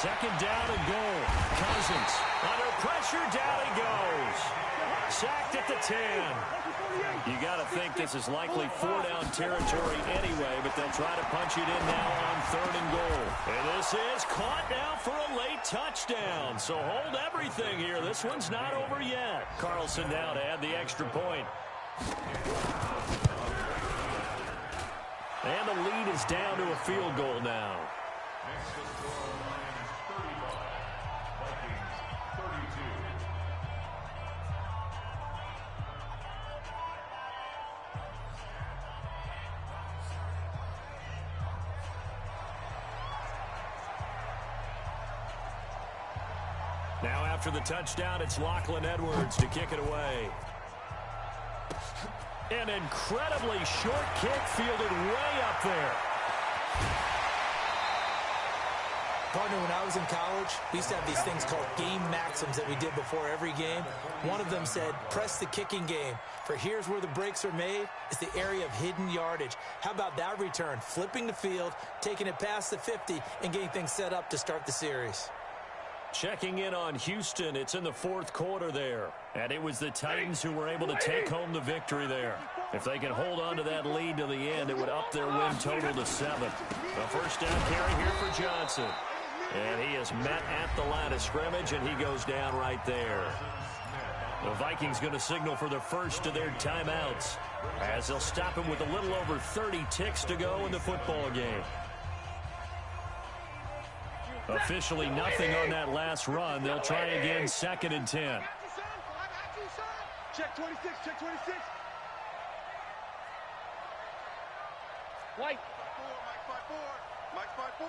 2nd down and goal. Cousins under pressure, down he goes. Sacked at the 10. You got to think this is likely 4-down territory anyway, but they'll try to punch it in now on 3rd and goal. And this is caught now for a late touchdown. So hold everything here. This one's not over yet. Carlson now to add the extra point. And the lead is down to a field goal now. Next to score, Lions 35, Vikings 32. Now after the touchdown, it's Lachlan Edwards to kick it away. An incredibly short kick fielded way up there. Partner, when I was in college, we used to have these things called game maxims that we did before every game. One of them said, press the kicking game, for here's where the breaks are made. It's the area of hidden yardage. How about that return? Flipping the field, taking it past the 50, and getting things set up to start the series. Checking in on Houston. It's in the 4th quarter there. And it was the Titans who were able to take home the victory there. If they can hold on to that lead to the end, it would up their win total to 7. A first down carry here for Johnson. And he is met at the line of scrimmage, and he goes down right there. The Vikings going to signal for the first of their timeouts, as they'll stop him with a little over 30 ticks to go in the football game. Officially nothing on that last run. They'll try again, 2nd and 10. Check 26, check 26. White. Mike 5-4. Mike 5-4.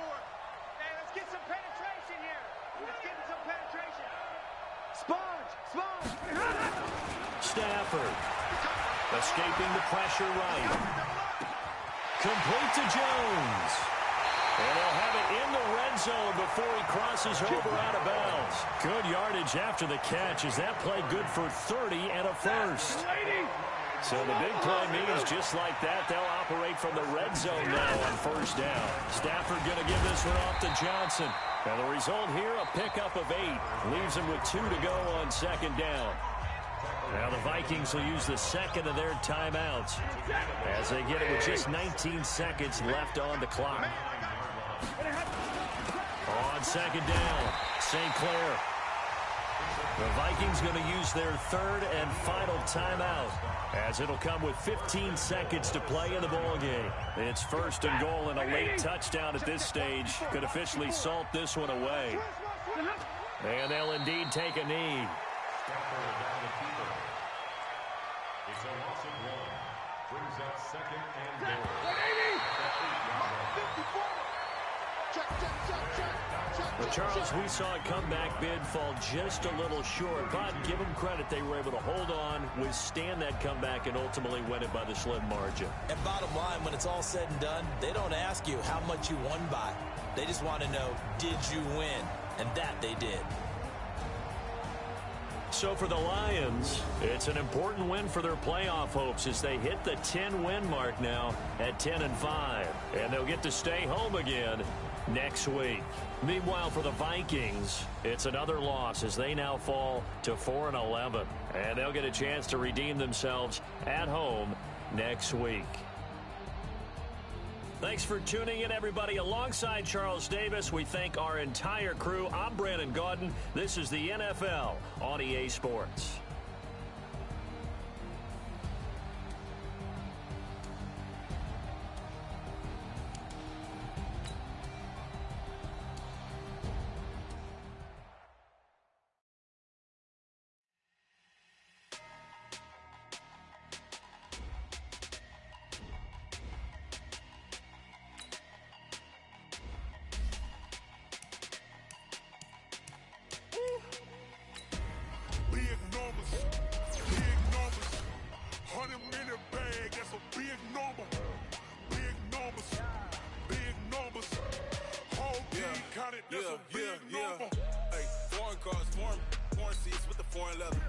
Hey, let's get some penetration here. Let's get some penetration. Sponge. Stafford escaping the pressure right. Complete to Jones. And they'll have it in the red zone before he crosses over out of bounds. Good yardage after the catch. Is that play good for 30 and a first? So the big play means just like that, they'll operate from the red zone now on first down. Stafford going to give this one off to Johnson. And the result here, a pickup of 8. Leaves him with 2 to go on second down. Now the Vikings will use the second of their timeouts as they get it with just 19 seconds left on the clock. On second down, St. Clair. The Vikings going to use their third and final timeout as it'll come with 15 seconds to play in the ballgame. It's first and goal, and a late touchdown at this stage could officially salt this one away. And they'll indeed take a knee. It's a loss of 1. Brings up second and goal. But Charles, we saw a comeback bid fall just a little short, but give them credit, they were able to hold on, withstand that comeback, and ultimately win it by the slim margin. And bottom line, when it's all said and done, they don't ask you how much you won by. They just want to know, did you win? And that they did. So for the Lions, it's an important win for their playoff hopes as they hit the 10-win mark now at 10-5. And they'll get to stay home again next week. Meanwhile, for the Vikings, it's another loss as they now fall to 4-11. And they'll get a chance to redeem themselves at home next week. Thanks for tuning in, everybody. Alongside Charles Davis, we thank our entire crew. I'm Brandon Gaudin. This is the NFL on EA Sports. Hey, foreign cars, foreign seats with the foreign leather.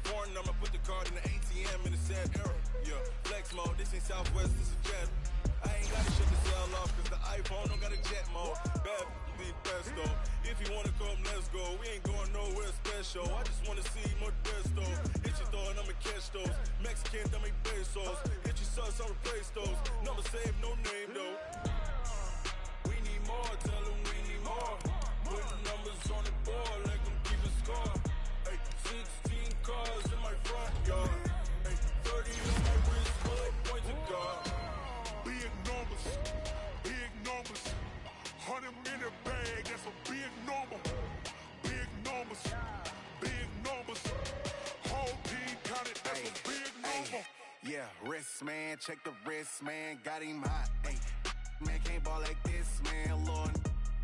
Foreign number, put the card in the ATM in the sad era. Yeah, flex mode, this ain't Southwest, this is Jet. I ain't gotta shut the cell off, cause the iPhone don't got a jet mode. Bad be best though. If you wanna come, let's go. We ain't going nowhere special. I just wanna see more Modesto. Hit your throw and I'ma catch those. Mexican, that make pesos. Hit your sauce, I'll replace those. Number save, no name though. We need more, tell them we need more. Putting numbers on the board, like them keep a score. Hey, 16 cars in my front yard. Hey, 30 on my wrist, bullet point to God. Big numbers, big numbers. 100 in a bag, that's a big number. Big numbers, big numbers. Whole team counted, that's a big number. Yeah, wrist man, check the wrist man, got him hot. Ay, man can't ball like this, man. Lord,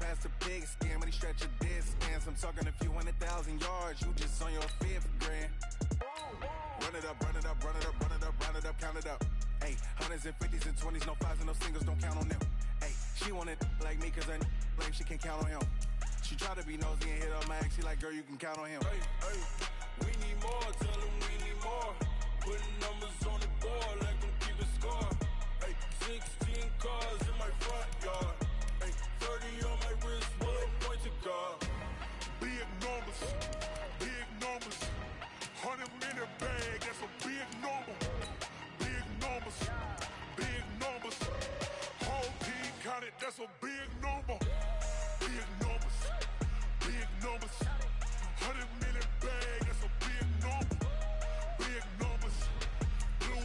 past the pig skin, when he stretch a disc, man. I'm talking a few 100,000 yards, you just on your 5th grand. Run it up, run it up, run it up, run it up, run it up, count it up. Ay, 100s and 50s and 20s, no 5s and no singles, don't count on them. Ay, she want it like me, cause I blame she can't count on him. She try to be nosy and hit up my ex, she like, girl, you can count on him. Hey, hey, we need more, tell them we need more. Putting numbers on the board, like them keep a score. Hey, 16 cars in my front yard. Hey, 30 on my wrist, bullet point to God. Big numbers, big numbers. 100 in a bag, that's a big number. Big numbers, big numbers. Whole team counted, that's a big number. Big numbers, big numbers. 100 in a bag, that's a big number. Big numbers. Blue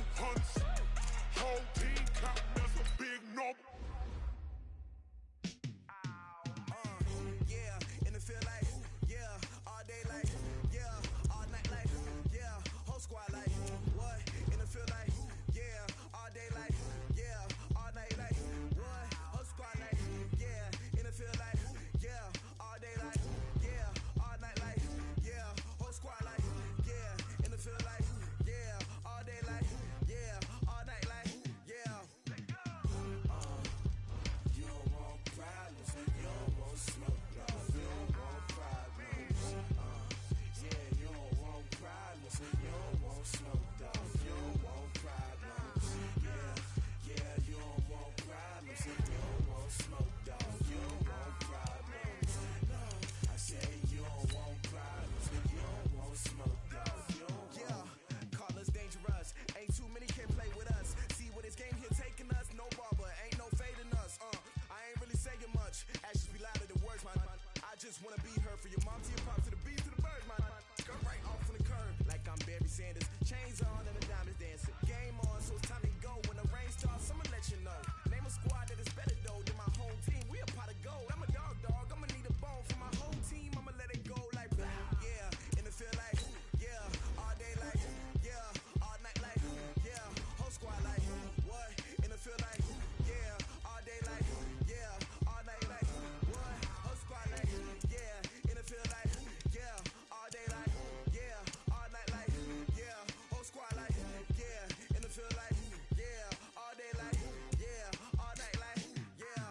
wanna be her. For your mom to your pop to the beat to the bird, my skirt right off on the curb. Like I'm Barry Sanders, chains on and the diamonds dancing. Game on, so it's time to go. When the rain starts, I'ma let you know. Name a squad that is better though than my home team. We a pot of gold. I'm a dog, I'ma need a bone for my whole team. I'ma let it go like blah, yeah. And it feel like, yeah. All day like, yeah. All night like, yeah. Whole squad like, what? And it feel like, yeah. All day like, yeah. All night like, what? Whole squad like, yeah. And it feel like, yeah. All day like, yeah. All night like, yeah. Whole squad like, yeah. And it feel like, yeah. All day like, yeah. All night like, yeah.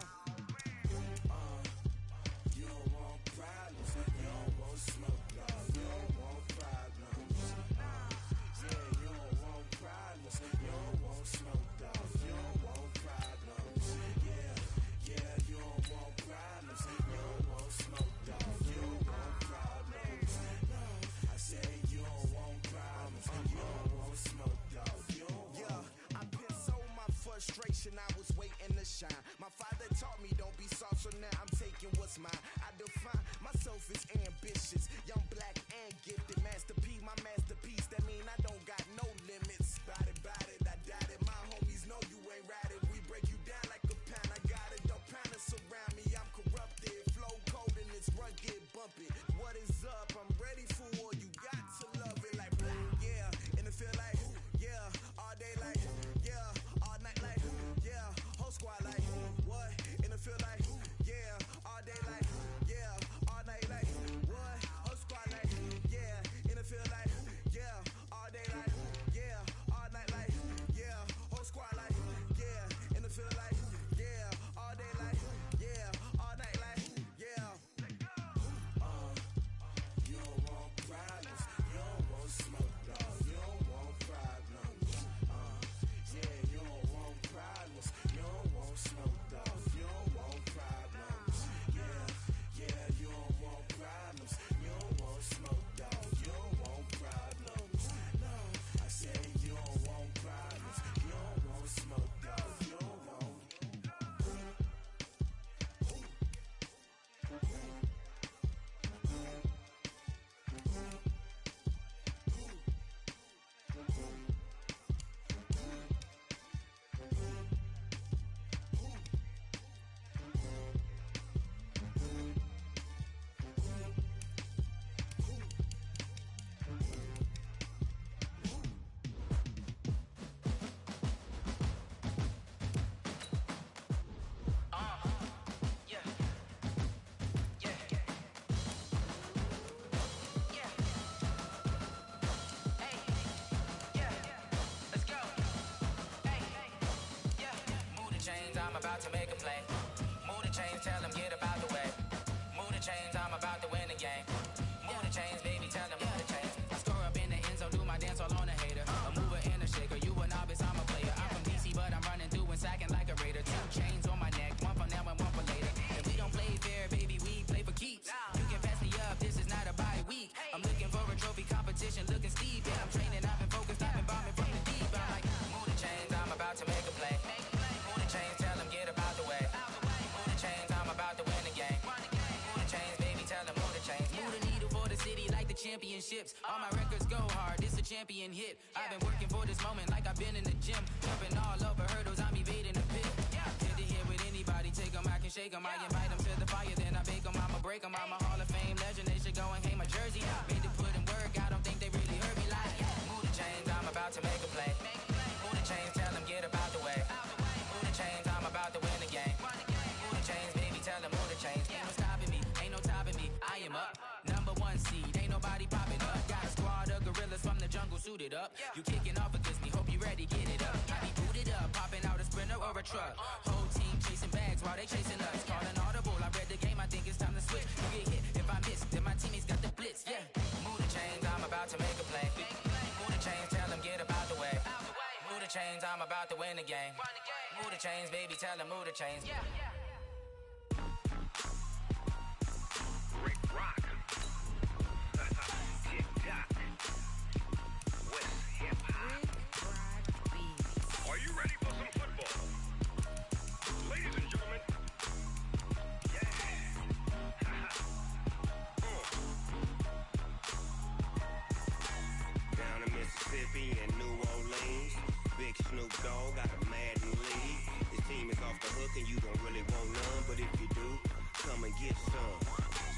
You don't want problems, you don't want smoke, no. You don't want problems. Yeah, you don't want problems, you don't want smoke, dog. You don't want problems. Yeah, you don't want problems, you don't want smoke, dog. You don't want problems. No, I said you don't want problems, you don't want smoke, dog. You don't want. Yeah, I've been so my frustration, I was waiting to shine. My father taught me don't be soft, so now I'm taking what's mine. I define myself as ambitious, young, black, and gifted. Master P, my masterpiece. That mean I don't got no limits. Bout it, I doubt it. My homies know you ain't ratted. We break you down like a pound. I got it, don't pound us around me. I'm corrupted, flow cold and it's rugged, bumpy. What is up? I'm ready for war. You got to love it like blah, yeah. And it feel like, yeah. All day like, yeah. All night like, yeah. Whole squad like, what? And it feel like, yeah. All day like, yeah. All night like, what? Whole squad like, yeah. And it feel like, yeah. All day like, yeah. All night like, yeah. Whole squad like, yeah. And it feel like, yeah. All day like, yeah. All night like, yeah. You don't want problems, you don't want smoke, dog. You don't want problems. Yeah, you don't want problems, you don't want smoke, dog. You don't want problems. Yeah, you don't want problems, you don't want smoke, dog. You don't want problems. No, I said you don't want problems, you don't want smoke, dog. You don't want. I'm about to make a play. Move the chains, tell them get up out the way. Move the chains, I'm about to win the game. Move the chains, baby, tell them move the chains. I score up in the end zone, do my dance all on a hater. A mover and a shaker, you a novice, I'm a player. I'm from DC, but I'm running through and sacking like a raider. 2 chains on my neck, one for now and one for later. And we don't play fair, baby, we play for keeps. You can pass me up, this is not a bye week. I'm looking for a trophy competition, looking steep. Yeah, I'm training, I've been focused, I've been bombing from the deep. I'm like, move the chains, I'm about to make a play. Move the chains, tell them get up out the way. Move the chains, I'm about to win the game. Move the chains, baby, tell them move the chains. Move the needle for the city like the championships. All my records go hard, this a champion hit. I've been working for this moment like I've been in the gym. Jumping all over hurdles, I'm evading the pit. Hit to hit with anybody, take them, I can shake them. I invite them to the fire, then I bake them, I'ma break them. I'm a Hall of Fame legend, they should go and hang my jersey. Made to put in work, I don't think they really heard me like. Move the chains, I'm about to make a play. Move the chains, tell them get up out the way. Move the chains, I'm about to win the game. Move the chains, baby, tell them move the chains. Ain't no stopping me, ain't no topping me, I am up. #1 seed, ain't nobody popping up. Got a squad of gorillas from the jungle suited up. You kicking off against me, hope you ready, get it up. I be booted up, popping out a Sprinter or a truck. Whole team chasing bags while they chasing us. Calling audible, I read the game, I think it's time to switch. You get hit, if I miss, then my teammates got the blitz, yeah. Move the chains, I'm about to make a play. Move the chains, tell them get up out the way. Move the chains, I'm about to win the game. Move the chains, baby, tell them move the chains. Rick Rock. TikTok. West Hip Hop. Are you ready for some football? Ladies and gentlemen. Yeah. Dogg got a Madden league. His team is off the hook and you don't really want none, but if you do, come and get some.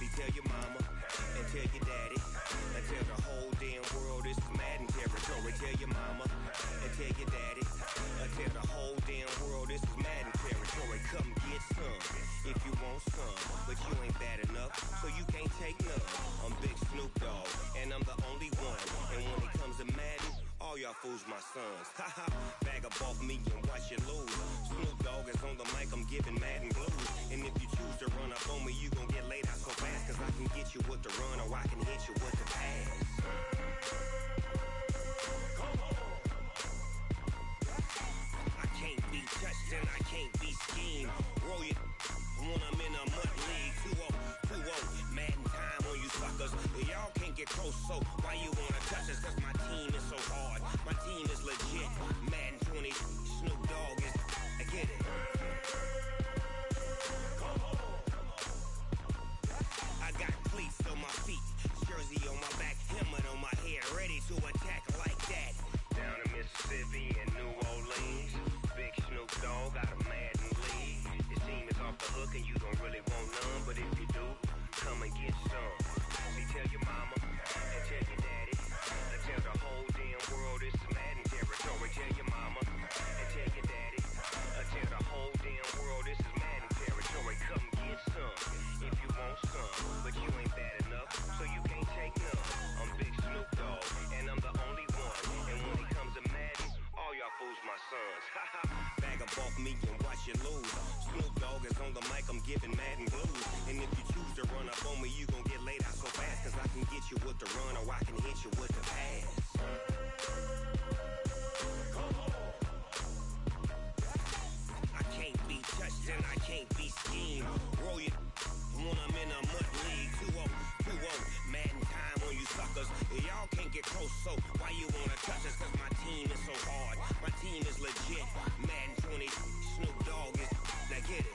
See, tell your mama and tell your daddy and tell the whole damn world this is Madden territory. Tell your mama and tell your daddy and tell the whole damn world this is Madden territory. Come get some if you want some, but you ain't bad enough, so you can't take none. I'm Big Snoop Dogg, and I'm the only one. And when it comes to Madden, all y'all fools my sons. Haha, bag up off me and watch you lose. Snoop Dogg is on the mic, I'm giving Madden blues. And if you choose to run up on me, you gon' get laid out so fast, cause I can get you with the run or I can hit you with the pass. I can't be touched and I can't be schemed. Roll it when I'm in a mud league. 2-0, Madden time on you suckers. Y'all can't get close, so why you wanna touch us? Cause my team is so hard, my team is legit. Madden 20, Snoop Dogg is, I get it. I got cleats on my feet, jersey on my back, helmet on my head, ready to attack like that. Down in Mississippi and New Orleans, Big Snoop Dogg got a Madden league. His team is off the hook and you don't really want none, but if you do, come and get some. See, tell your mama and tell your daddy and tell the whole damn world this is Madden territory. Tell your mama and tell your daddy and tell the whole damn world this is Madden territory. Come get some if you want some, but you ain't bad enough, so you can't take none. I'm Big Snoop Dogg, and I'm the only one. And when it comes to Madden, all y'all fools my sons. Haha, bag up off me and watch you lose. Snoop Dogg is on the mic, I'm giving Madden blues. And if you choose to run up on me, you gon' get laid out so fast, cause I can get you with the run or I can hit you with the pass. I can't be touched and I can't be schemed. Roll it when I'm in a mud league. 2-0, Madden time on you suckers. Y'all can't get close, so why you wanna touch us? Cause my team is so hard, my team is legit. Madden 20, Snoop Dogg is, now get it.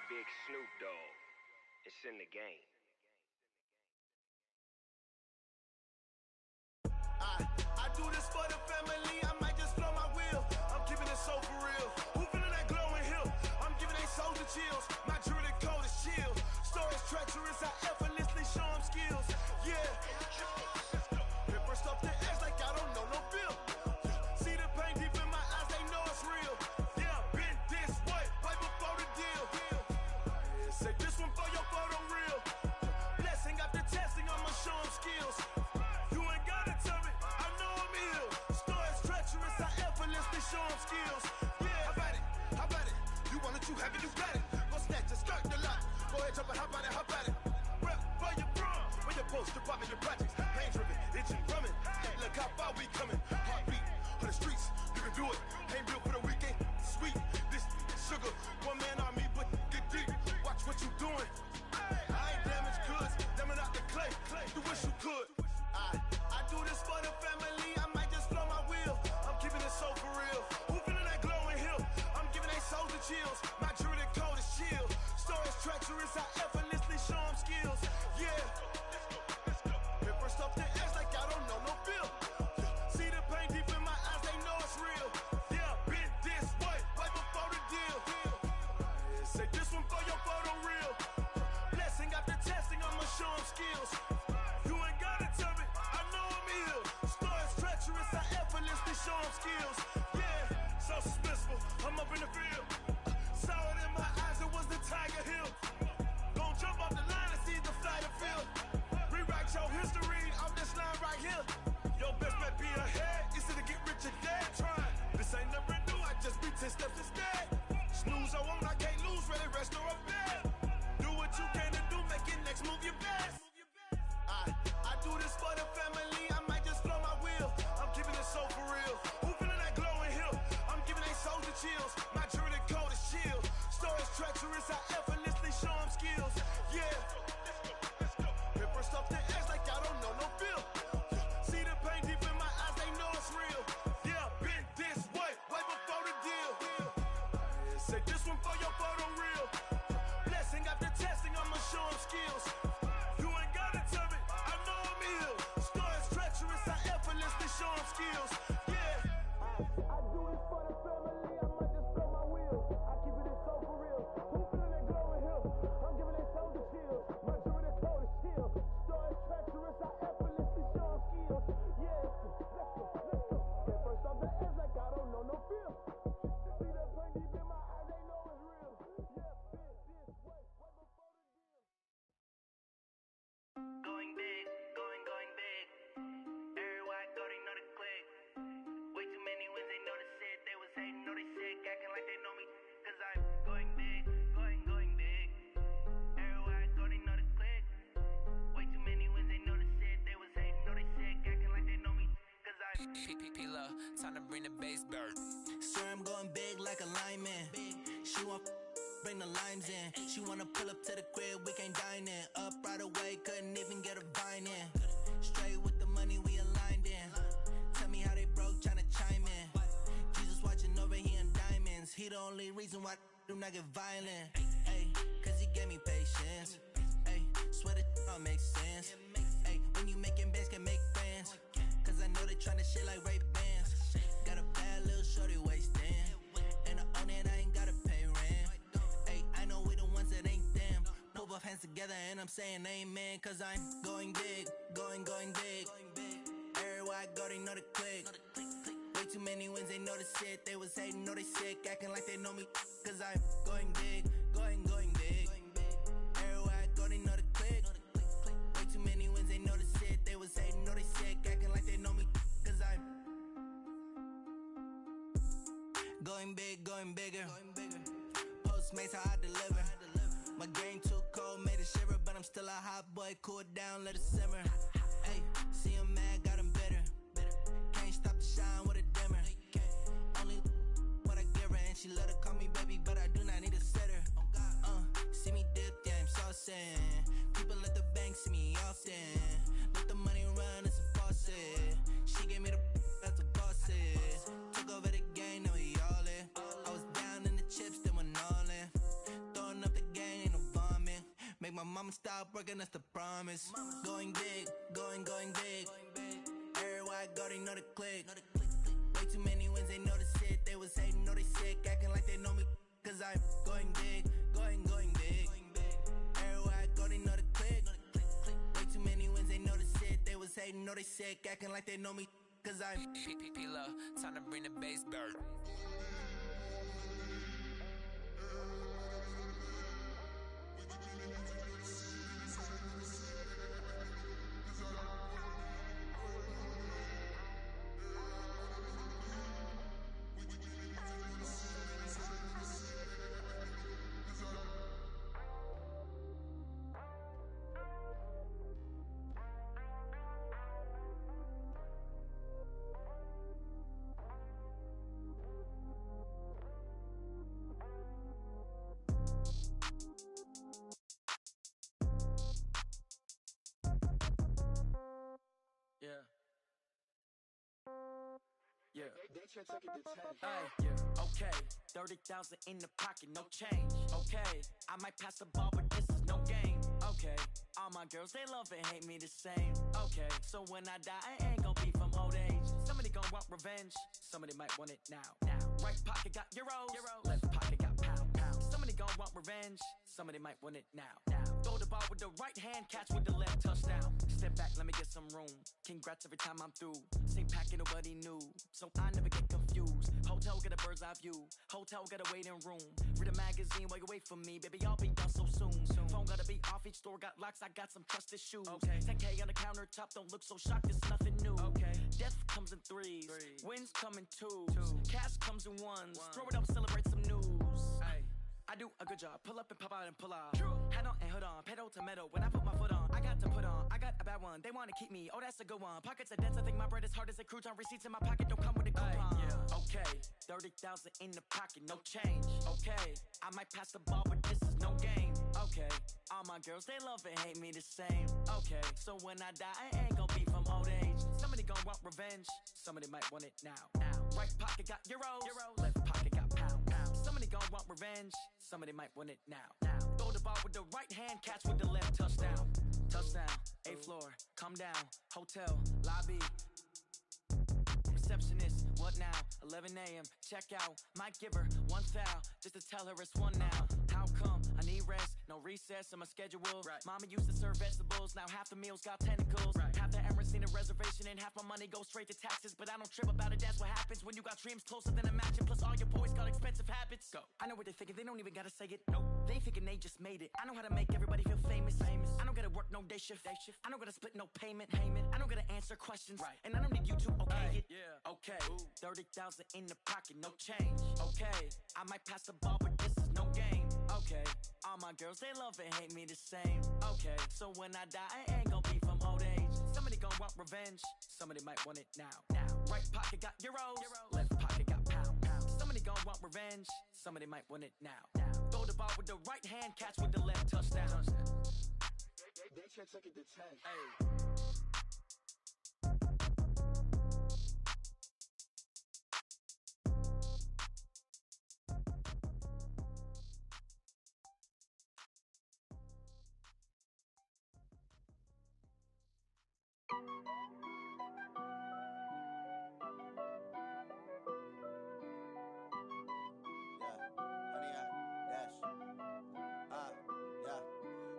Big Snoop Dogg, it's in the game. I do this for the family, I might just blow my wheel. I'm giving it so for real. Who feeling that glowing hill? I'm giving they soldier chills. My jewelry code is chill. Stories treacherous, I effortlessly show them skills. Yeah. Paper stuff the edge like I don't know no bill. See the pain deep in my eyes, they know it's real. Yeah, been this way, way before the deal. Say this one for your photo real. Blessing after testing, I'ma show them skills. Show them skills. Yeah, how about it? You want it, you have it, you got it. Go snatch it, skirt the lot. Go ahead, jump it, how about it? Rep where you from? Where you post, department, your projects. Pain driven, itching, drumming. Hey, look how far we coming. Heartbeat on the streets, you can do it. Ain't built for the weekend. Sweet, this sugar. One man army, but get deep. Watch what you doing. I ain't damaged goods, damn out the clay. You wish you could. I do this for the family. I might just blow my wheel. I'm keeping it so for real. Who feeling that glowing hill? I'm giving they soldier chills. My jewelry code is chill. Stories treacherous, I effortlessly show them skills. Yeah. Paper stuff the edge like I don't know no bill. See the pain deep in my eyes, they know it's real. Yeah, been this way, way before the deal. Say this one for your photo real. Blessing after testing, I'ma show them skills. You ain't gotta tell me, I know I'm ill. Stories treacherous, I effortlessly show them skills. Yeah, so suspenseful, I'm up in the field. Saw it in my eyes, it was the Tiger Hill. Gon' jump off the line and see the fly the field. Rewrite your history off this line right here. Your best bet be ahead, it's to get rich or dead trying. This ain't never new, I just be 10 steps instead. Snooze I won't, I can't lose, ready, rest or a bed. Do what you can to do, make it next move your best. I do this for the family, I might just blow my wheel. I'm keeping it so for real. Who feeling that glowing hill? I'm giving they soldier chills. My jewelry code is chill. Stories treacherous, I effortlessly show them skills. Yeah. Paper stuff the edge like I don't know no bill. See the pain deep in my eyes, they know it's real. Yeah, been this way, way before the deal. Say this one for your photo real. Blessing show them skills. Yeah. I do this for the family, I might just blow my wheel. I keep it so for real. Who feeling that glowing hill? I'm giving they souls the chills. My jewelry the cold is chill. Story treacherous, I effortlessly show them skills. Yeah, let's go. Get first off the edge like I don't know no feel. See that pain deep in my eyes, they know it's real. Yeah, bitch, this way, right before the deal. Going big, going big. Everywhere I go, they know the click. Way too many wins, they know the shit. They was hating, know they sick, acting like they know me. Cause I'm going big, going big. Everywhere I go, they know the click. Way too many wins, they know the shit. They was hating, know they sick, acting like they know me. Cause I'm P-P-P-Love, time to bring the bass bird. swear I'm going big like a lineman. She want bring the limes in. She wanna pull up to the crib, we can't dine in. Up right away, couldn't even get a vine in. Straight with the money we aligned in. Tell me how they broke, tryna chime in. Jesus watching over here in diamonds. He the only reason why I do not get violent. Ay, cause he gave me patience. Ay, swear that all makes sense. Ay, when you making bands, can make friends. Cause I know they tryna shit like Ray-Bans. Got a bad little shorty wasting. And I own it, I ain't gotta pay rent. Ay, I know we the ones that ain't them. Pull both hands together and I'm saying amen. Cause I'm going big, going big. Everywhere I go, they know the click. Way too many wins, they know the shit. They was hating, know they sick, acting like they know me. Cause I'm going big, going big. Everywhere I go, they know the click. Way too many wins, they know the shit. They was hating, know they sick, acting like they know me. Cause I'm going big, going bigger. Postmates, how I deliver. My game too cold, made it shiver, but I'm still a hot boy. Cool it down, let it simmer. Hey, see him mad, got him bitter. Can't stop the shine with a dimmer. Only what I give her, and she love to call me baby, but I do not need a sitter. See me dip, yeah, I'm saucing. People at the bank see me often. Let the money run, it's a faucet. She gave me the that's a faucet. Took over the game, now we all in. I was down in the chips, then went all in. Throwing up the gang, ain't no vomit. Make my mama stop working, that's the promise. Going big, going big. Everywhere I go, they know the click. Way too many wins, they know the shit. They was hating, know they sick, acting like they know me. Cause I'm going big, going big. Everywhere I go, they know the click. Way too many wins, they know the shit. They was hating, know they sick, acting like they know me. Cause I'm P-P-P-Love, time to bring the bass bird. Yeah. Yeah. Okay. 30,000 in the pocket, no change. Okay. I might pass the ball, but this is no game. Okay. All my girls, they love and hate me the same. Okay. So when I die, I ain't gonna be from old age. Somebody gonna want revenge. Somebody might want it now. Right pocket got euros. Left pocket got pounds. Somebody gonna want revenge. Somebody might want it now. Throw the ball with the right hand, catch with the left, touchdown. Step back, let me get some room. Congrats every time I'm through. Same packet, nobody knew, so I never get confused. Hotel get a bird's eye view. Hotel get a waiting room. Read a magazine while you wait for me, baby. I'll be done so soon. Phone gotta be off. Each store got locks. I got some trusted shoes. Okay. 10K on the countertop. Don't look so shocked. It's nothing new. Okay. Death comes in threes. Wins come in twos. Cash comes in ones. Throw it up, celebrate some news. I do a good job. Pull up and pop out and pull out. Hat on and hood on. Pedal to metal. When I put my foot on, I got to put on. I got a bad one. They want to keep me. Oh, that's a good one. Pockets are dense. I think my bread is hard as a crouton. Receipts in my pocket don't come with a coupon. Yeah. Okay. 30,000 in the pocket. No change. Okay. I might pass the ball, but this is no game. Okay. All my girls, they love and hate me the same. Okay. So when I die, I ain't gonna be from old age. Somebody gonna want revenge. Somebody might want it now. Right pocket got euros. Left pocket got pounds. Somebody gonna want revenge. Somebody might want it now. Throw the ball with the right hand, catch with the left, touchdown. Touchdown, 8th floor, come down, hotel, lobby. up now, 11 a.m., check out. Might give her one foul, just to tell her it's one now. How come? I need rest, no recess in my schedule. Right. Mama used to serve vegetables, now half the meals got tentacles. Right. Half the Emirates need a reservation and half my money goes straight to taxes. But I don't trip about it, that's what happens when you got dreams closer than a mansion. Plus all your boys got expensive habits. Go. I know what they're thinking, they don't even gotta say it. Nope. They thinking they just made it. I know how to make everybody feel famous. I don't gotta work no day shift. I don't gotta split no payment. I don't gotta answer questions. Right. And I don't need you to okay it. Yeah. Okay. 30,000 in the pocket, no change. Okay. I might pass the ball, but this is no game. Okay. All my girls, they love and hate me the same. Okay. So when I die, I ain't gonna be from old age. Somebody gon' want revenge. Somebody might want it now. Right pocket got euros. Left pocket got pounds. Somebody gon' want revenge. Somebody might want it now. Throw the ball with the right hand, catch with the left, touchdown. They check second to 10. Hey.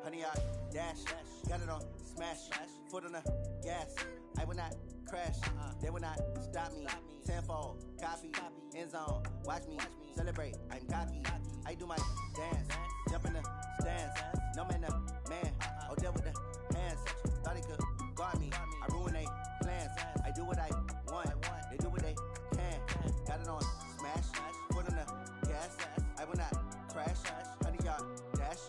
Honey, I dash, got it on smash, foot on the gas. I will not crash, they will not stop me. Tenfold, copy, end zone, watch me celebrate. I'm cocky, I do my dance, jump in the stands. No man, man, oh deal with the hands. Thought he could guard me, I ruin they plans. I do what I want, they do what they can. Got it on smash, foot on the gas. I will not crash, honey, y'all dash,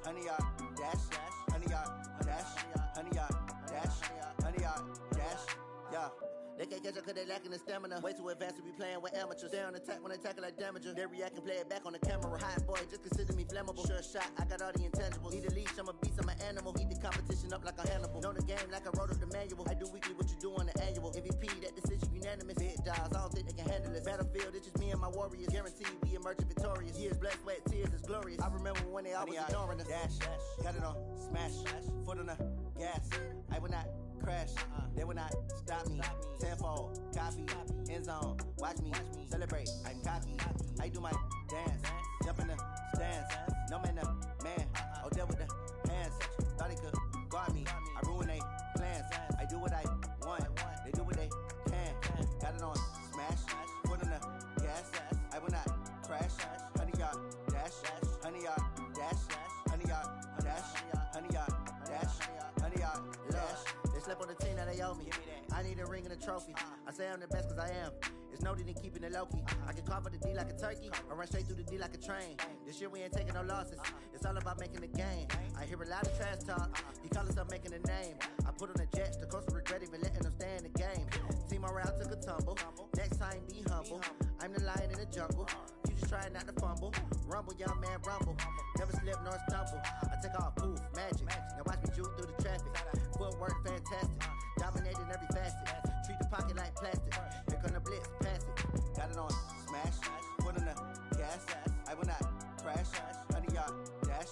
honey, y'all dash, honey, y'all dash, honey, y'all dash, honey, y'all dash, yeah. They can't catch up cause they lacking the stamina. Way too advanced to be playing with amateurs. Stay on attack when they tackle like damager. They react and play it back on the camera. Hot boy, just consider me flammable. Sure shot, I got all the intangibles. Need a leash, I'm a beast, I'm an animal. Eat the competition up like a Hannibal. Know the game like I wrote up the manual. I do weekly what you do on the annual. MVP, that decision unanimous. Big dogs, I don't think they can handle it. Battlefield, it's just me and my warriors. Guaranteed we emerging victorious. Years, blood, sweat, tears, it's glorious. I remember when they always ignoring us. Dash, got it on smash, foot on the gas. I will not crash, they will not stop me. Tenfold, copy, end zone, watch me celebrate. I'm cocky, I do my dance, jump in the stands. No man, man, oh deal with the hands. Thought he could guard me, I ruin they plans. I do what I want, they do what they can. Got it on smash, foot on the gas. I will not crash, honey, y'all dash, honey, y'all dash, honey, y'all dash, honey, y'all dash, honey, y'all dash. Slept on the team that they owe me. I need a ring and a trophy. I say I'm the best cause I am. It's no need in keeping it low-key. I can carve up the D like a turkey or run straight through the D like a train. This year we ain't taking no losses. It's all about making the game. I hear a lot of trash talk. He call himself making a name. I put on the Jets. The coach will regret even letting them stay in the game. Team morale took a tumble. Next time be humble. I'm the lion in the jungle. You just trying not to fumble. Rumble, young man, rumble. Never slip nor stumble. I take off, poof, magic. Now watch me juke through the traffic. Footwork fantastic. Dominating every facet. Treat the pocket like plastic. Here come the blitz, pass it. Got it on smash. Foot on the gas. I will not crash. Honey, y'all dash.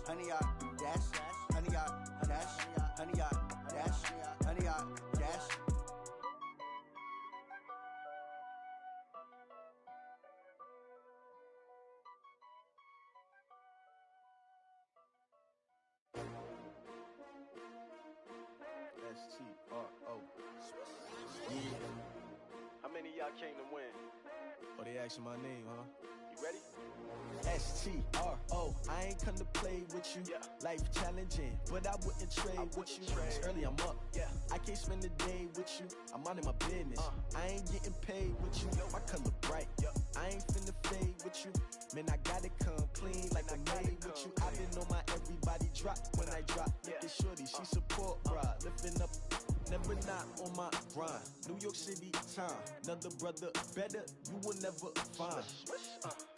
Honey, y'all dash. Honey, y'all dash. Honey, y'all dash. Honey, y'all dash. S-T-R-O. Yeah. How many of y'all came to win? Oh, they asking my name, huh? You ready? S-T-R-O. I ain't come to play with you. Yeah. Life challenging, but I wouldn't trade with you. It's early, I'm up. Yeah. I can't spend the day with you. I'm minding my business. I ain't getting paid with you. My color bright. I ain't finna fade with you. Man, I gotta come clean like I'm made with you. I been on my everybody drop when I drop. Look at shorty, she support, bruh. Lifting up, never not on my grind. New York City time, another brother better, you will never find.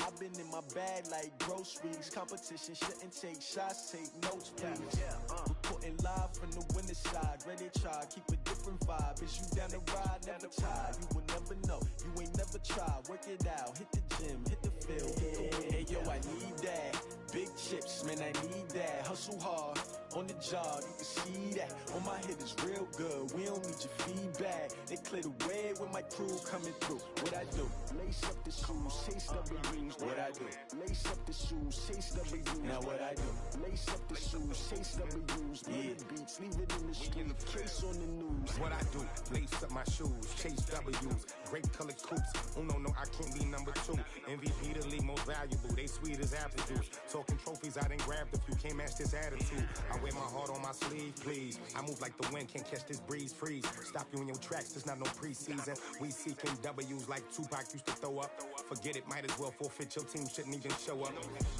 I've been in my bag like groceries. Competition shouldn't take shots, take notes, please. Reporting live from the winter side. Ready to try, keep it different vibe. Is you down the ride, never tired? You will never know, you ain't never tried. Work it out, hit the gym, hit the field, hit the wind. Hey yo, I need that. Big chips, man, I need that. Hustle hard, on the job, you can see that. On my head is real good, we don't need your feedback. They clear the way with my crew coming through. What I do? Lace up the shoes, chase W's. What I do? Lace up the shoes, chase W's. Now what I do? Lace up the shoes, chase W's. Yeah, beats, leave it in the street, case on the news. What I do? Lace up my shoes, chase W's. Great colored coops. Uno, no, I can't be number 2. MVP the league most valuable. They sweet as apple juice. Talking trophies, I done grabbed a few. Can't match this attitude. I wear my heart on my sleeve, please. I move like the wind, can't catch this breeze, freeze. Stop you in your tracks, there's not no preseason. We seeking W's like Tupac used to throw up. Forget it, might as well forfeit. Your team shouldn't even show up.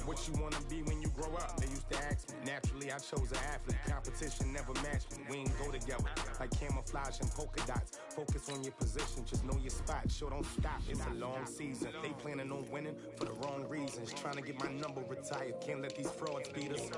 What you wanna be when you grow up? They used to ask me. Naturally, I chose an athlete. Competition never matched me. We ain't go together like camouflage and polka dots. Focus on your position, just know your spot. Sure, don't stop. It's a long season. They planning on winning for the wrong reasons. Trying to get my number retired. Can't let these frauds beat us.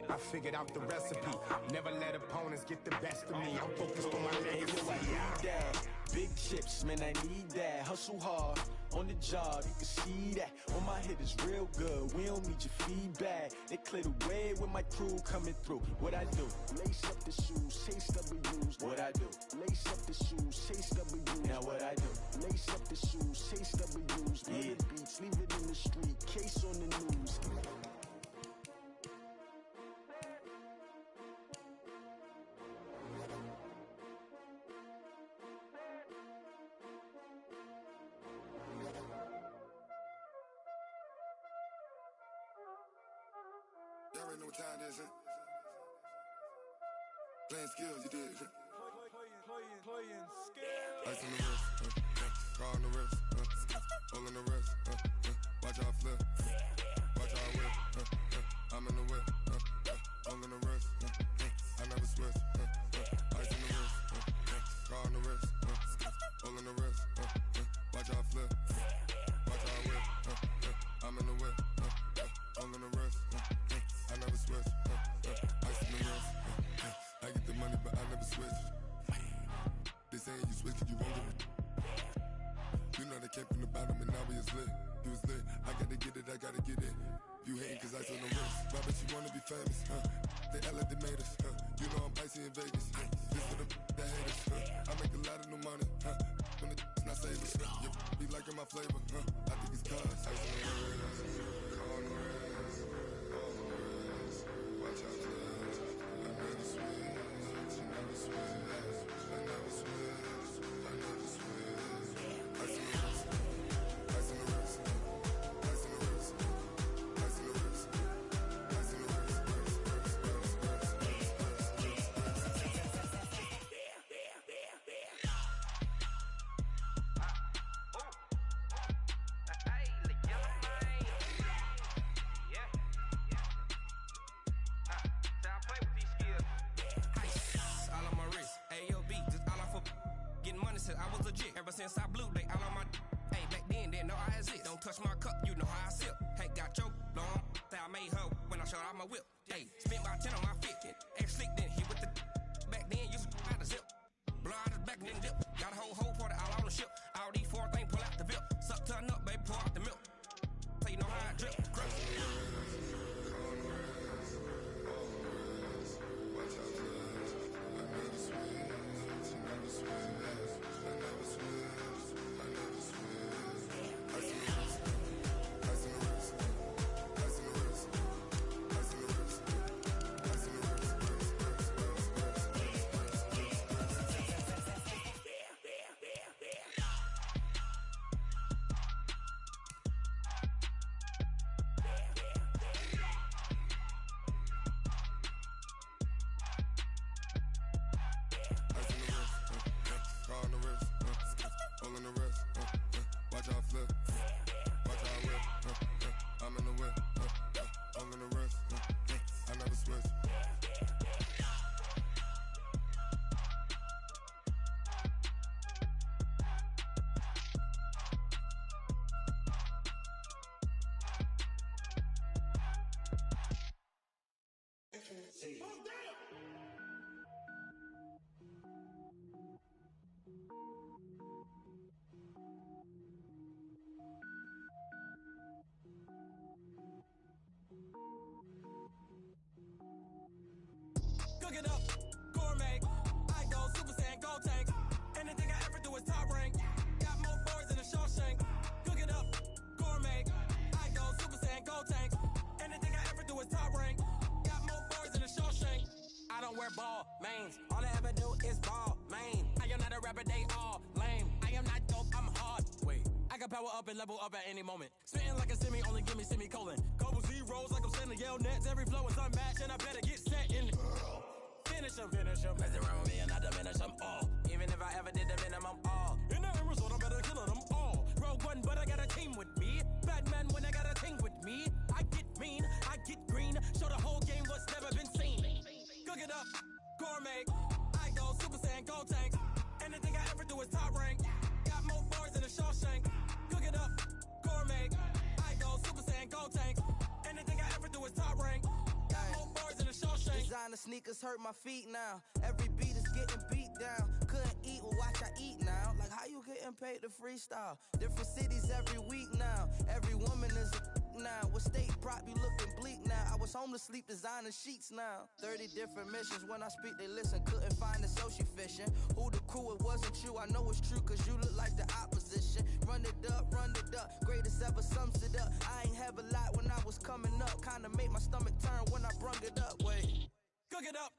I figured out the recipe. Never let opponents get the best of me. I'm focused on my legacy. I need that. Big chips, man, I need that. Hustle hard, on the job, you can see that. On my head is real good, we don't need your feedback. They clear the way with my crew coming through. What I do? Lace up the shoes, chase W's. What I do? Lace up the shoes, chase W's. Now what I do? Lace up the shoes, chase W's. Yeah, beats, leave it in the street, case on the news. Y'all already know what time it is, huh? Playing skills, you did, huh? Playing skills. Ice on the wrist, car on the wrist, hole on the wrist, watch out flip, watch out whip, I'm in the whip, hole in the wrist, I never switch, ice on the wrist, car on the wrist, hole in the wrist, watch out flip, watch out whip, I'm in the whip, hole in the wrist, I never switch, ice on the wrist, I get the money but I never switch. They saying you switch cause you won't get it. You know they came from the bottom and now we is lit. You was lit, I gotta get it, I gotta get it. You hating cause ice on the wrist. Why bet you wanna be famous, They act like they made us, You know I'm icy in Vegas, This for the that hate us, I make a lot of new money, When the not savers, You be liking my flavor, I think it's cause ice on the wrist, on the wrist, on the wrist. Watch out, cuz I never switch, you never switch. I never switch, I never switch. Ice on the wrist, ice on the wrist, ice on the wrist, ice on the wrist, ice on the wrist, I was legit. Ever since I blew, they all on my hey, back then, didn't know I exist. Don't touch my cup, you know how I sip. Hey, got your long, say I made her when I showed out my whip. Hey, spent my 10 on my 50. Ex slick, then hit with the back then, used to out the zip. Blow out his back, then dip. Got a whole party all on the ship. All these 4 things, pull out the VIP. Suck, turn up, baby, pour out the milk. So you know how I drip. Crush. wear ball mains. All I ever do is ball, man. I am not a rapper, they all lame. I am not dope, I'm hard. Wait, I can power up and level up at any moment. Spitting like a semi, only give me semicolon. Couple zeros like I'm sending yell nets. Every flow is unmatched, and I better get set in. Finish them. Mess around with me and I diminish them all. Even if I ever did the minimum, all. In the end result, I'm better killing them all. Rogue one, but I got a team with me. Batman when I got a team with me. I get mean, I get green. Show the whole game what's never been seen. Cook it up, gourmet. I go Super Saiyan, gold tanks. Anything I ever do is top rank. Got more bars than a Shawshank. Cook it up, gourmet. I go Super Saiyan, gold tanks. Anything I ever do is top rank. Got more bars than a Shawshank. Designer sneakers hurt my feet now. Every beat is getting beat down. Couldn't eat, well watch I eat now. Like how you getting paid to freestyle? Different cities every week now. Every woman is a now. With state prop you looking bleak now. I was home to sleep designing sheets now. 30 different missions. When I speak they listen. Couldn't find it so she fishing. Who the crew, it wasn't you. I know it's true cause you look like the opposition. Run it up. Greatest ever sums it up. I ain't have a lot when I was coming up. Kinda made my stomach turn when I brung it up. Wait. Cook it up,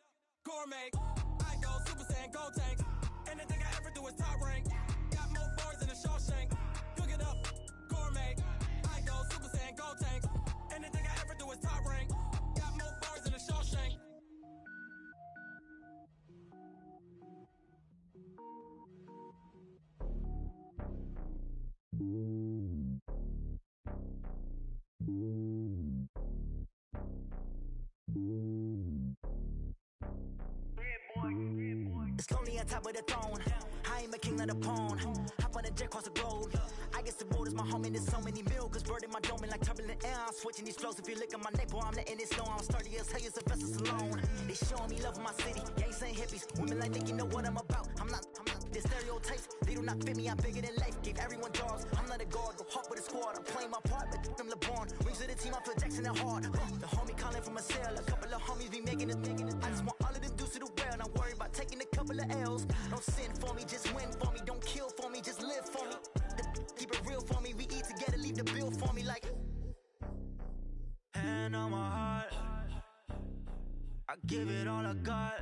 gourmet. I go Super Saiyan, gold tanks. Anything I ever do is top rank. Got more bars than a Shawshank. Cook it up, gourmet. I go Super Saiyan, gold tanks. Anything I ever do is top rank. Got more bars than a Shawshank. It's lonely on top of the throne. I ain't a king of the pawn. Hop on a jet across the globe. I guess the road is my home and there's so many milkers burning my dome like turbulent air. I'm switching these flows. If you look at my neck, boy, I'm letting it slow. I'm sturdy as hell, it's a vessel alone. They showing me love in my city. Gangs ain't hippies. Women like think you know what I'm about. I'm not. The stereotypes, they do not fit me. I'm bigger than life. Gave everyone jobs. I'm not a guard. Go hard with a squad. I'm playing my part, but I'm LeBron. Wings of the team, I feel Jackson and hard. The homie calling from a cell. A couple of homies be making it. I just want all of them dudes to do well. Not worry about taking a couple of L's. Don't sin for me, just win for me. Don't kill for me, just live for me. Keep it real for me. We eat together, leave the bill for me like. Hand on my heart, I give it all I got.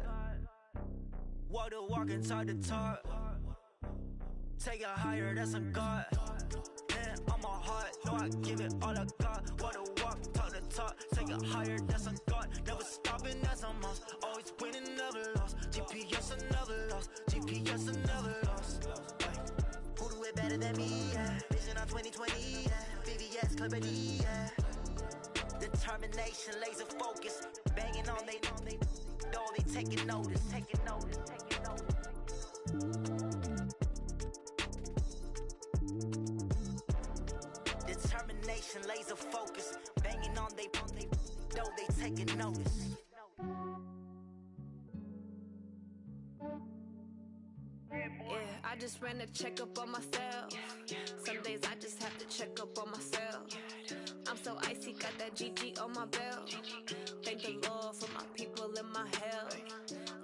Walk the walk and talk the talk. Take it higher, that's a God. Hand on my heart, no, I give it all I got. Walk the walk, talk the talk. Take it higher, that's a God. Never stopping, that's a must. Always winning, never lost. GPS, I never lost. GPS, I never lost. Who do it better than me? Yeah. Vision on 2020. Yeah. VVS, Clarity. Yeah. Determination, laser focus. Banging on they door, they taking notice. Determination, laser focus. Banging on they door, they taking notice. Yeah, I just ran a checkup on myself. Some days I just have to check up on myself. I'm so icy, got that GG on my belt. Thank the Lord for my people and my health.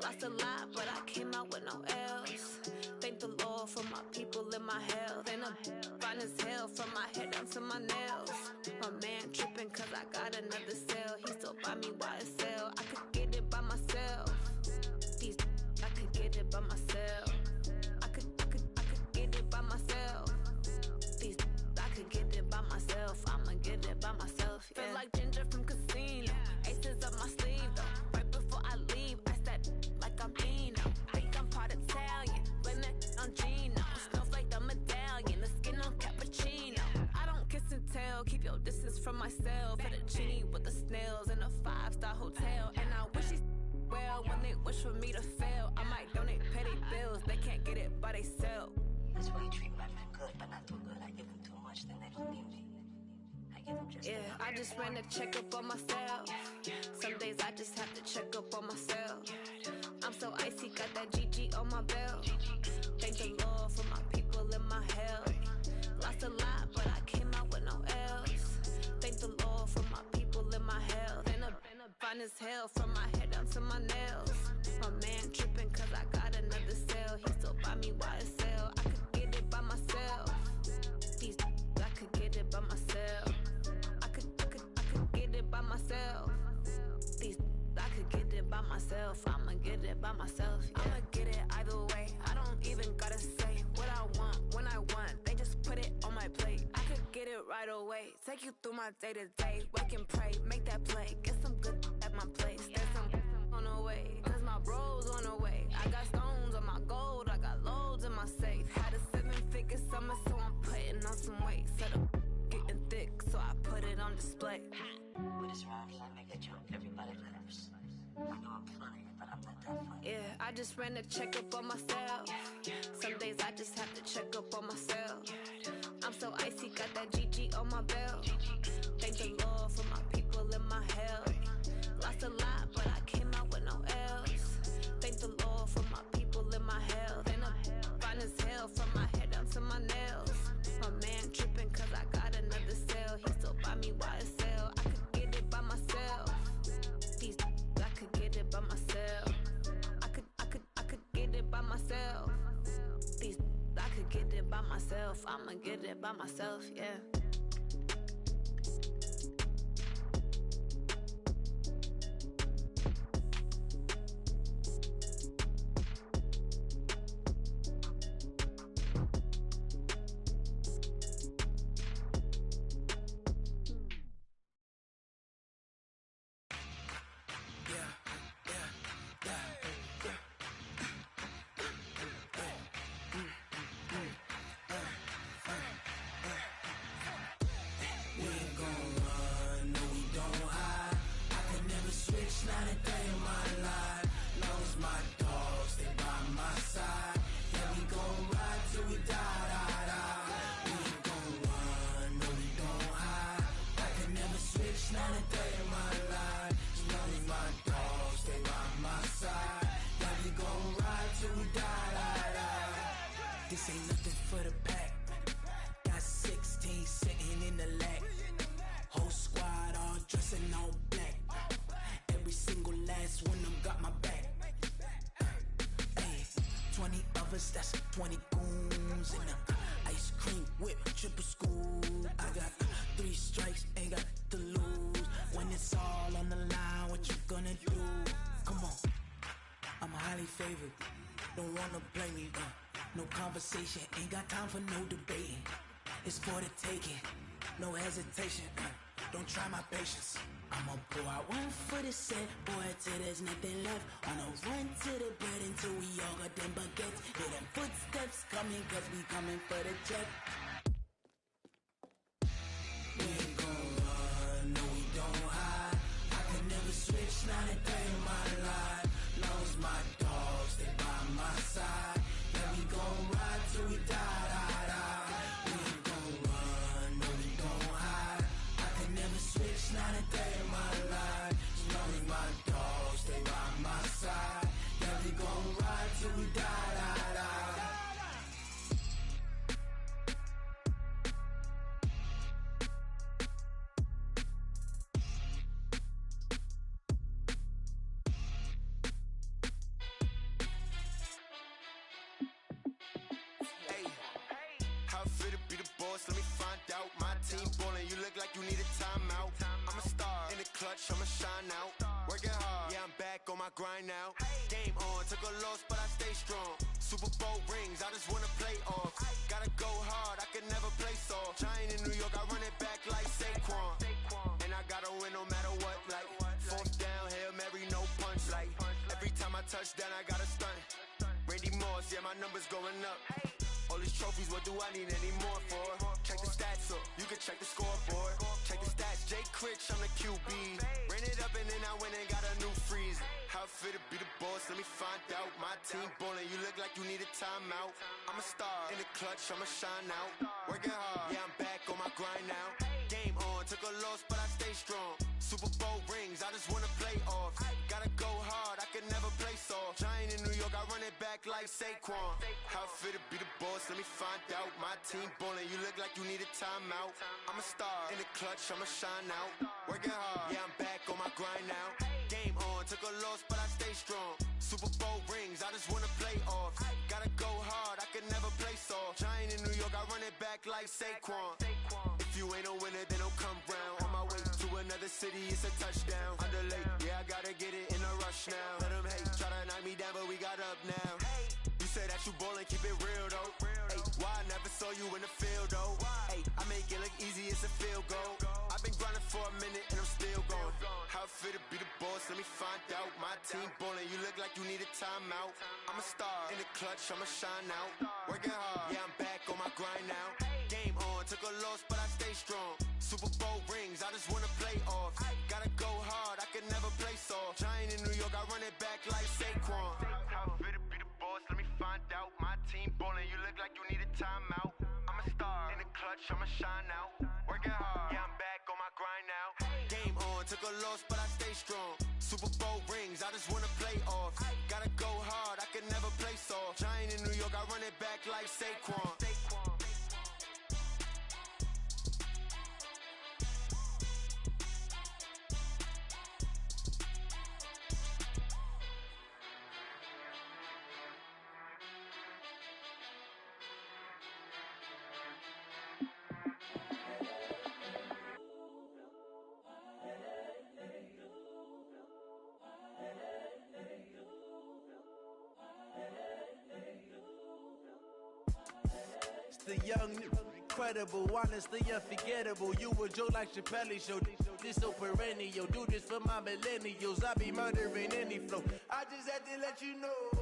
Lost a lot, but I came out with no else. Thank the Lord for my people and my health. And I'm fine as hell from my head down to my nails. My man tripping cause I got another cell. He still buy me YSL. I could get it by myself. These I could get it by myself. I could get it by myself. These I could get it by myself. I'ma get it by myself. Yeah. Feel like Ginger from Casino. Aces up my sleeve though. Right before I leave, I said like I'm Dino. Think I'm part Italian. Blame that on Gino. Snowflake the medallion. The skin on cappuccino. I don't kiss and tell. Keep your distance from myself. Fettuccine with the snails in a 5-star hotel. And I wish he's well when they wish for me to fail. I might donate petty bills. They can't get it by they sell. That's why you treat my men good, but not too good. I give them too much, then they don't need me. I give them just yeah, I just ran a checkup on myself. Some days I just have to check up on myself. I'm so icy, got that GG on my belt. Thank the Lord for my people and my health. Lost a lot, but I came out with no else. Thank the Lord for my people and my health. And I'm fine as hell from my head down to my nails. My man tripping cause I got another cell. He still buy me YSL. I could get it by myself. These I could get it by myself. I could get it by myself. These I could get it by myself. myself. I'ma get it by myself. Yeah. I'ma get it either way. I don't even gotta say what I want when I want. They just put it on my plate. I could get it right away. Take you through my day to day. Wake and pray, make that play. Get some good at my place. There's some on the way, cause my bros on the way. I got stones on my gold. I got loads in my safe. Had a 7-figure summer, so I'm putting on some weight. Set up getting thick, so I put it on display. With this rhymes, I make a joke. Everybody laughs. I know I'm funny, but I'm not that funny. Yeah, I just ran a checkup on myself. Some days I just have to check up on myself. I'm so icy, got that GG on my belt. Thank the Lord for my people and my health. Lost a lot, but I came out with no L's. Thank the Lord for my people and my health. And I'm fine as hell from my head down to my nails. My man tripping cause I got another cell. He still buy me YSL. I could get it by myself. These I could get it by myself. I could get it by myself. These I could get it by myself. I'ma get it by myself, yeah. This ain't nothing for the pack. Got 16 sitting in the lag. Whole squad all dressing all black. Every single last one of them got my back. Hey, 20 of us, that's 20 goons. And ice cream whip, triple scoop. I got 3 strikes, ain't got to lose. When it's all on the line, what you gonna do? Come on, I'm highly favored. Don't wanna blame me, no conversation, ain't got time for no debating. It's for the taking, no hesitation. Don't try my patience. I'ma pour out one for the set, boy, till there's nothing left. On a run to the bread until we all got them baguettes. Hear them footsteps coming, cause we coming for the check. We ain't gon' run, no we don't hide. I can never switch, not a day in my life. Long as my dogs, they by my side. We gon' ride till we die, die, die. We ain't gon' run, no we don't hide. I can never switch, not a day in my life. As long as my dogs stay by my side. Yeah, we gon' ride till we die, die, die. Let me find out. My team ballin', you look like you need a timeout. I'm a star in the clutch, I'ma shine out. Working hard, yeah, I'm back on my grind now. Game on, took a loss, but I stay strong. Super Bowl rings, I just wanna play off. Gotta go hard, I can never play soft. Giant in New York, I run it back like Saquon. And I gotta win no matter what, like 4th down, Hail Mary, no punch. Like every time I touch down, I gotta stunt. Randy Moss, yeah, my numbers going up. All these trophies, what do I need any more for? Check the stats up, you can check the scoreboard. Check the stats, Jay Critch, I'm the QB. Ran it up and then I went and got a new freeze. How it feel to be the boss, let me find out. My team ballin', you look like you need a timeout. I'm a star in the clutch, I'ma shine out. Working hard, yeah, I'm back on my grind now. Game on, took a loss, but I stay strong. Super Bowl rings, I just wanna play off. Gotta go hard, I can never play soft. Giant in New York, I run it back like Saquon. How it feel to be the boss, let me find out. My team ballin', you look like you need a timeout. I'm a star in the clutch, I'ma shine out. Working hard, yeah, I'm back on my grind now. Game on, took a loss, but I stay strong. Super Bowl rings, I just wanna play off. Gotta go hard, I can never play soft. Giant in New York, I run it back like Saquon. If you you ain't a winner, then don't come round. On my way to another city, it's a touchdown. Underlay, yeah, I gotta get it in a rush now. Let them hate, try to knock me down, but we got up now. You say that you ballin', keep it real though. Ay, why I never saw you in the field though? Ay, I make it look easy, it's a field goal. I've been grinding for a minute and I'm still going. How it feel to be the boss, let me find out. My team ballin', you look like you need a timeout. I'm a star, in the clutch, I'ma shine out. Working hard, yeah, I'm back on my grind now. Game on, took a loss, but I stay strong. Super Bowl rings, I just wanna play off. Gotta go hard, I can never play soft. Giant in New York, I run it back like Saquon. How it feel to be the boss, let me find out. My team ballin', you look like you need a timeout. I'm a star, in the clutch, I'ma shine out. Working hard, yeah, I'm back on my grind now. Game on, took a loss, but I stay strong. Super Bowl rings, I just wanna play off. Gotta go hard, I can never play soft. Giant in New York, I run it back like Saquon. The young, incredible, honestly unforgettable. You a joke like Chappelle show. This so perennial. Do this for my millennials. I be murdering any flow. I just had to let you know.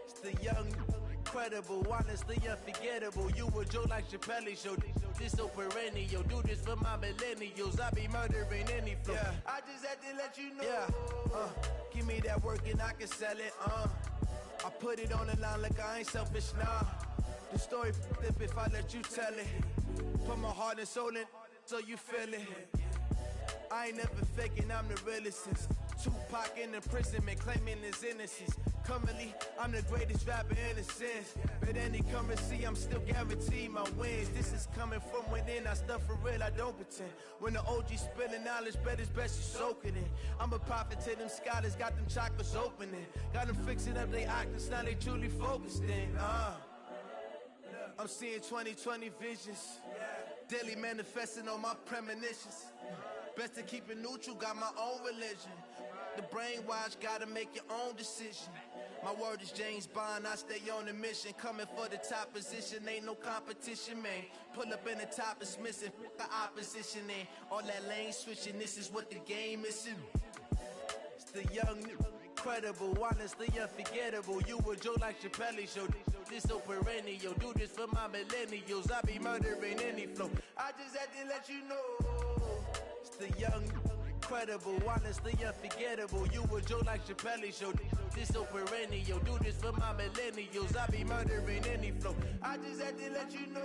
It's the young, incredible, honestly unforgettable. You a joke like Chappelle show. This so perennial. Do this for my millennials. I be murdering any flow. Yeah. I just had to let you know. Yeah. Give me that work and I can sell it. I put it on the line like I ain't selfish, nah. The story flip if I let you tell it. Put my heart and soul in so you feel it. I ain't never faking, I'm the realest since Tupac in imprisonment, claiming his innocence. Currently, I'm the greatest rapper in a sense. But any currency, I'm still guaranteed my wins. This is coming from within, I stuff for real, I don't pretend. When the OG spilling knowledge, bet it's best you soak it in. I'm a prophet to them scholars, got them chakras opening. Got them fixing up they octaves, now they truly focused in. I'm seeing 2020 visions, daily manifesting on my premonitions. Best to keep it neutral, got my own religion. The brainwash, gotta make your own decision. My word is James Bond, I stay on a mission. Coming for the top position, ain't no competition, man. Pull up in the top is missing, the opposition ain't. All that lane switching, this is what the game is. It's the young, incredible, honestly unforgettable. You a joke like Chappelle show. This so perennial. Do this for my millennials. I be murdering any flow. I just had to let you know. It's the young, incredible, honestly unforgettable. You a joke like Chappelle show. This so perennial. Do this for my millennials. I be murdering any flow. I just had to let you know.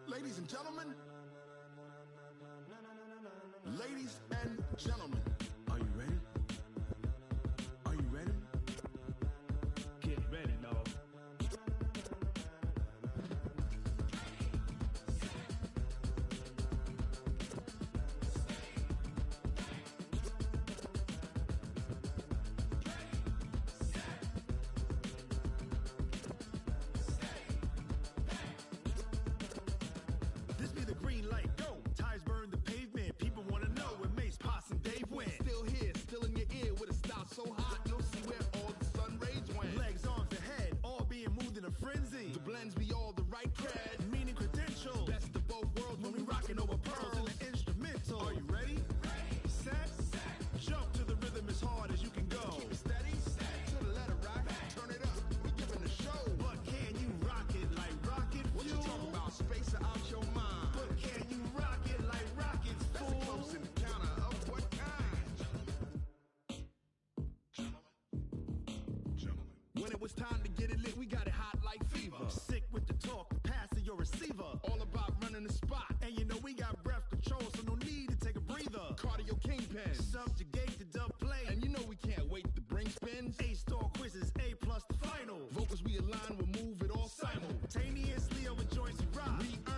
Ladies and gentlemen, ladies and gentlemen, are you ready? Are you ready? Get ready, dog. When it was time to get it lit, we got it hot like fever. Sick with the talk, pass to your receiver. All about running the spot. And you know we got breath control, so no need to take kingpin. Subjugate the dub play. And you know we can't wait to bring spins. A-star quizzes, A+ the final. Vocals we align, we'll move it all simultaneously over joints and rhymes.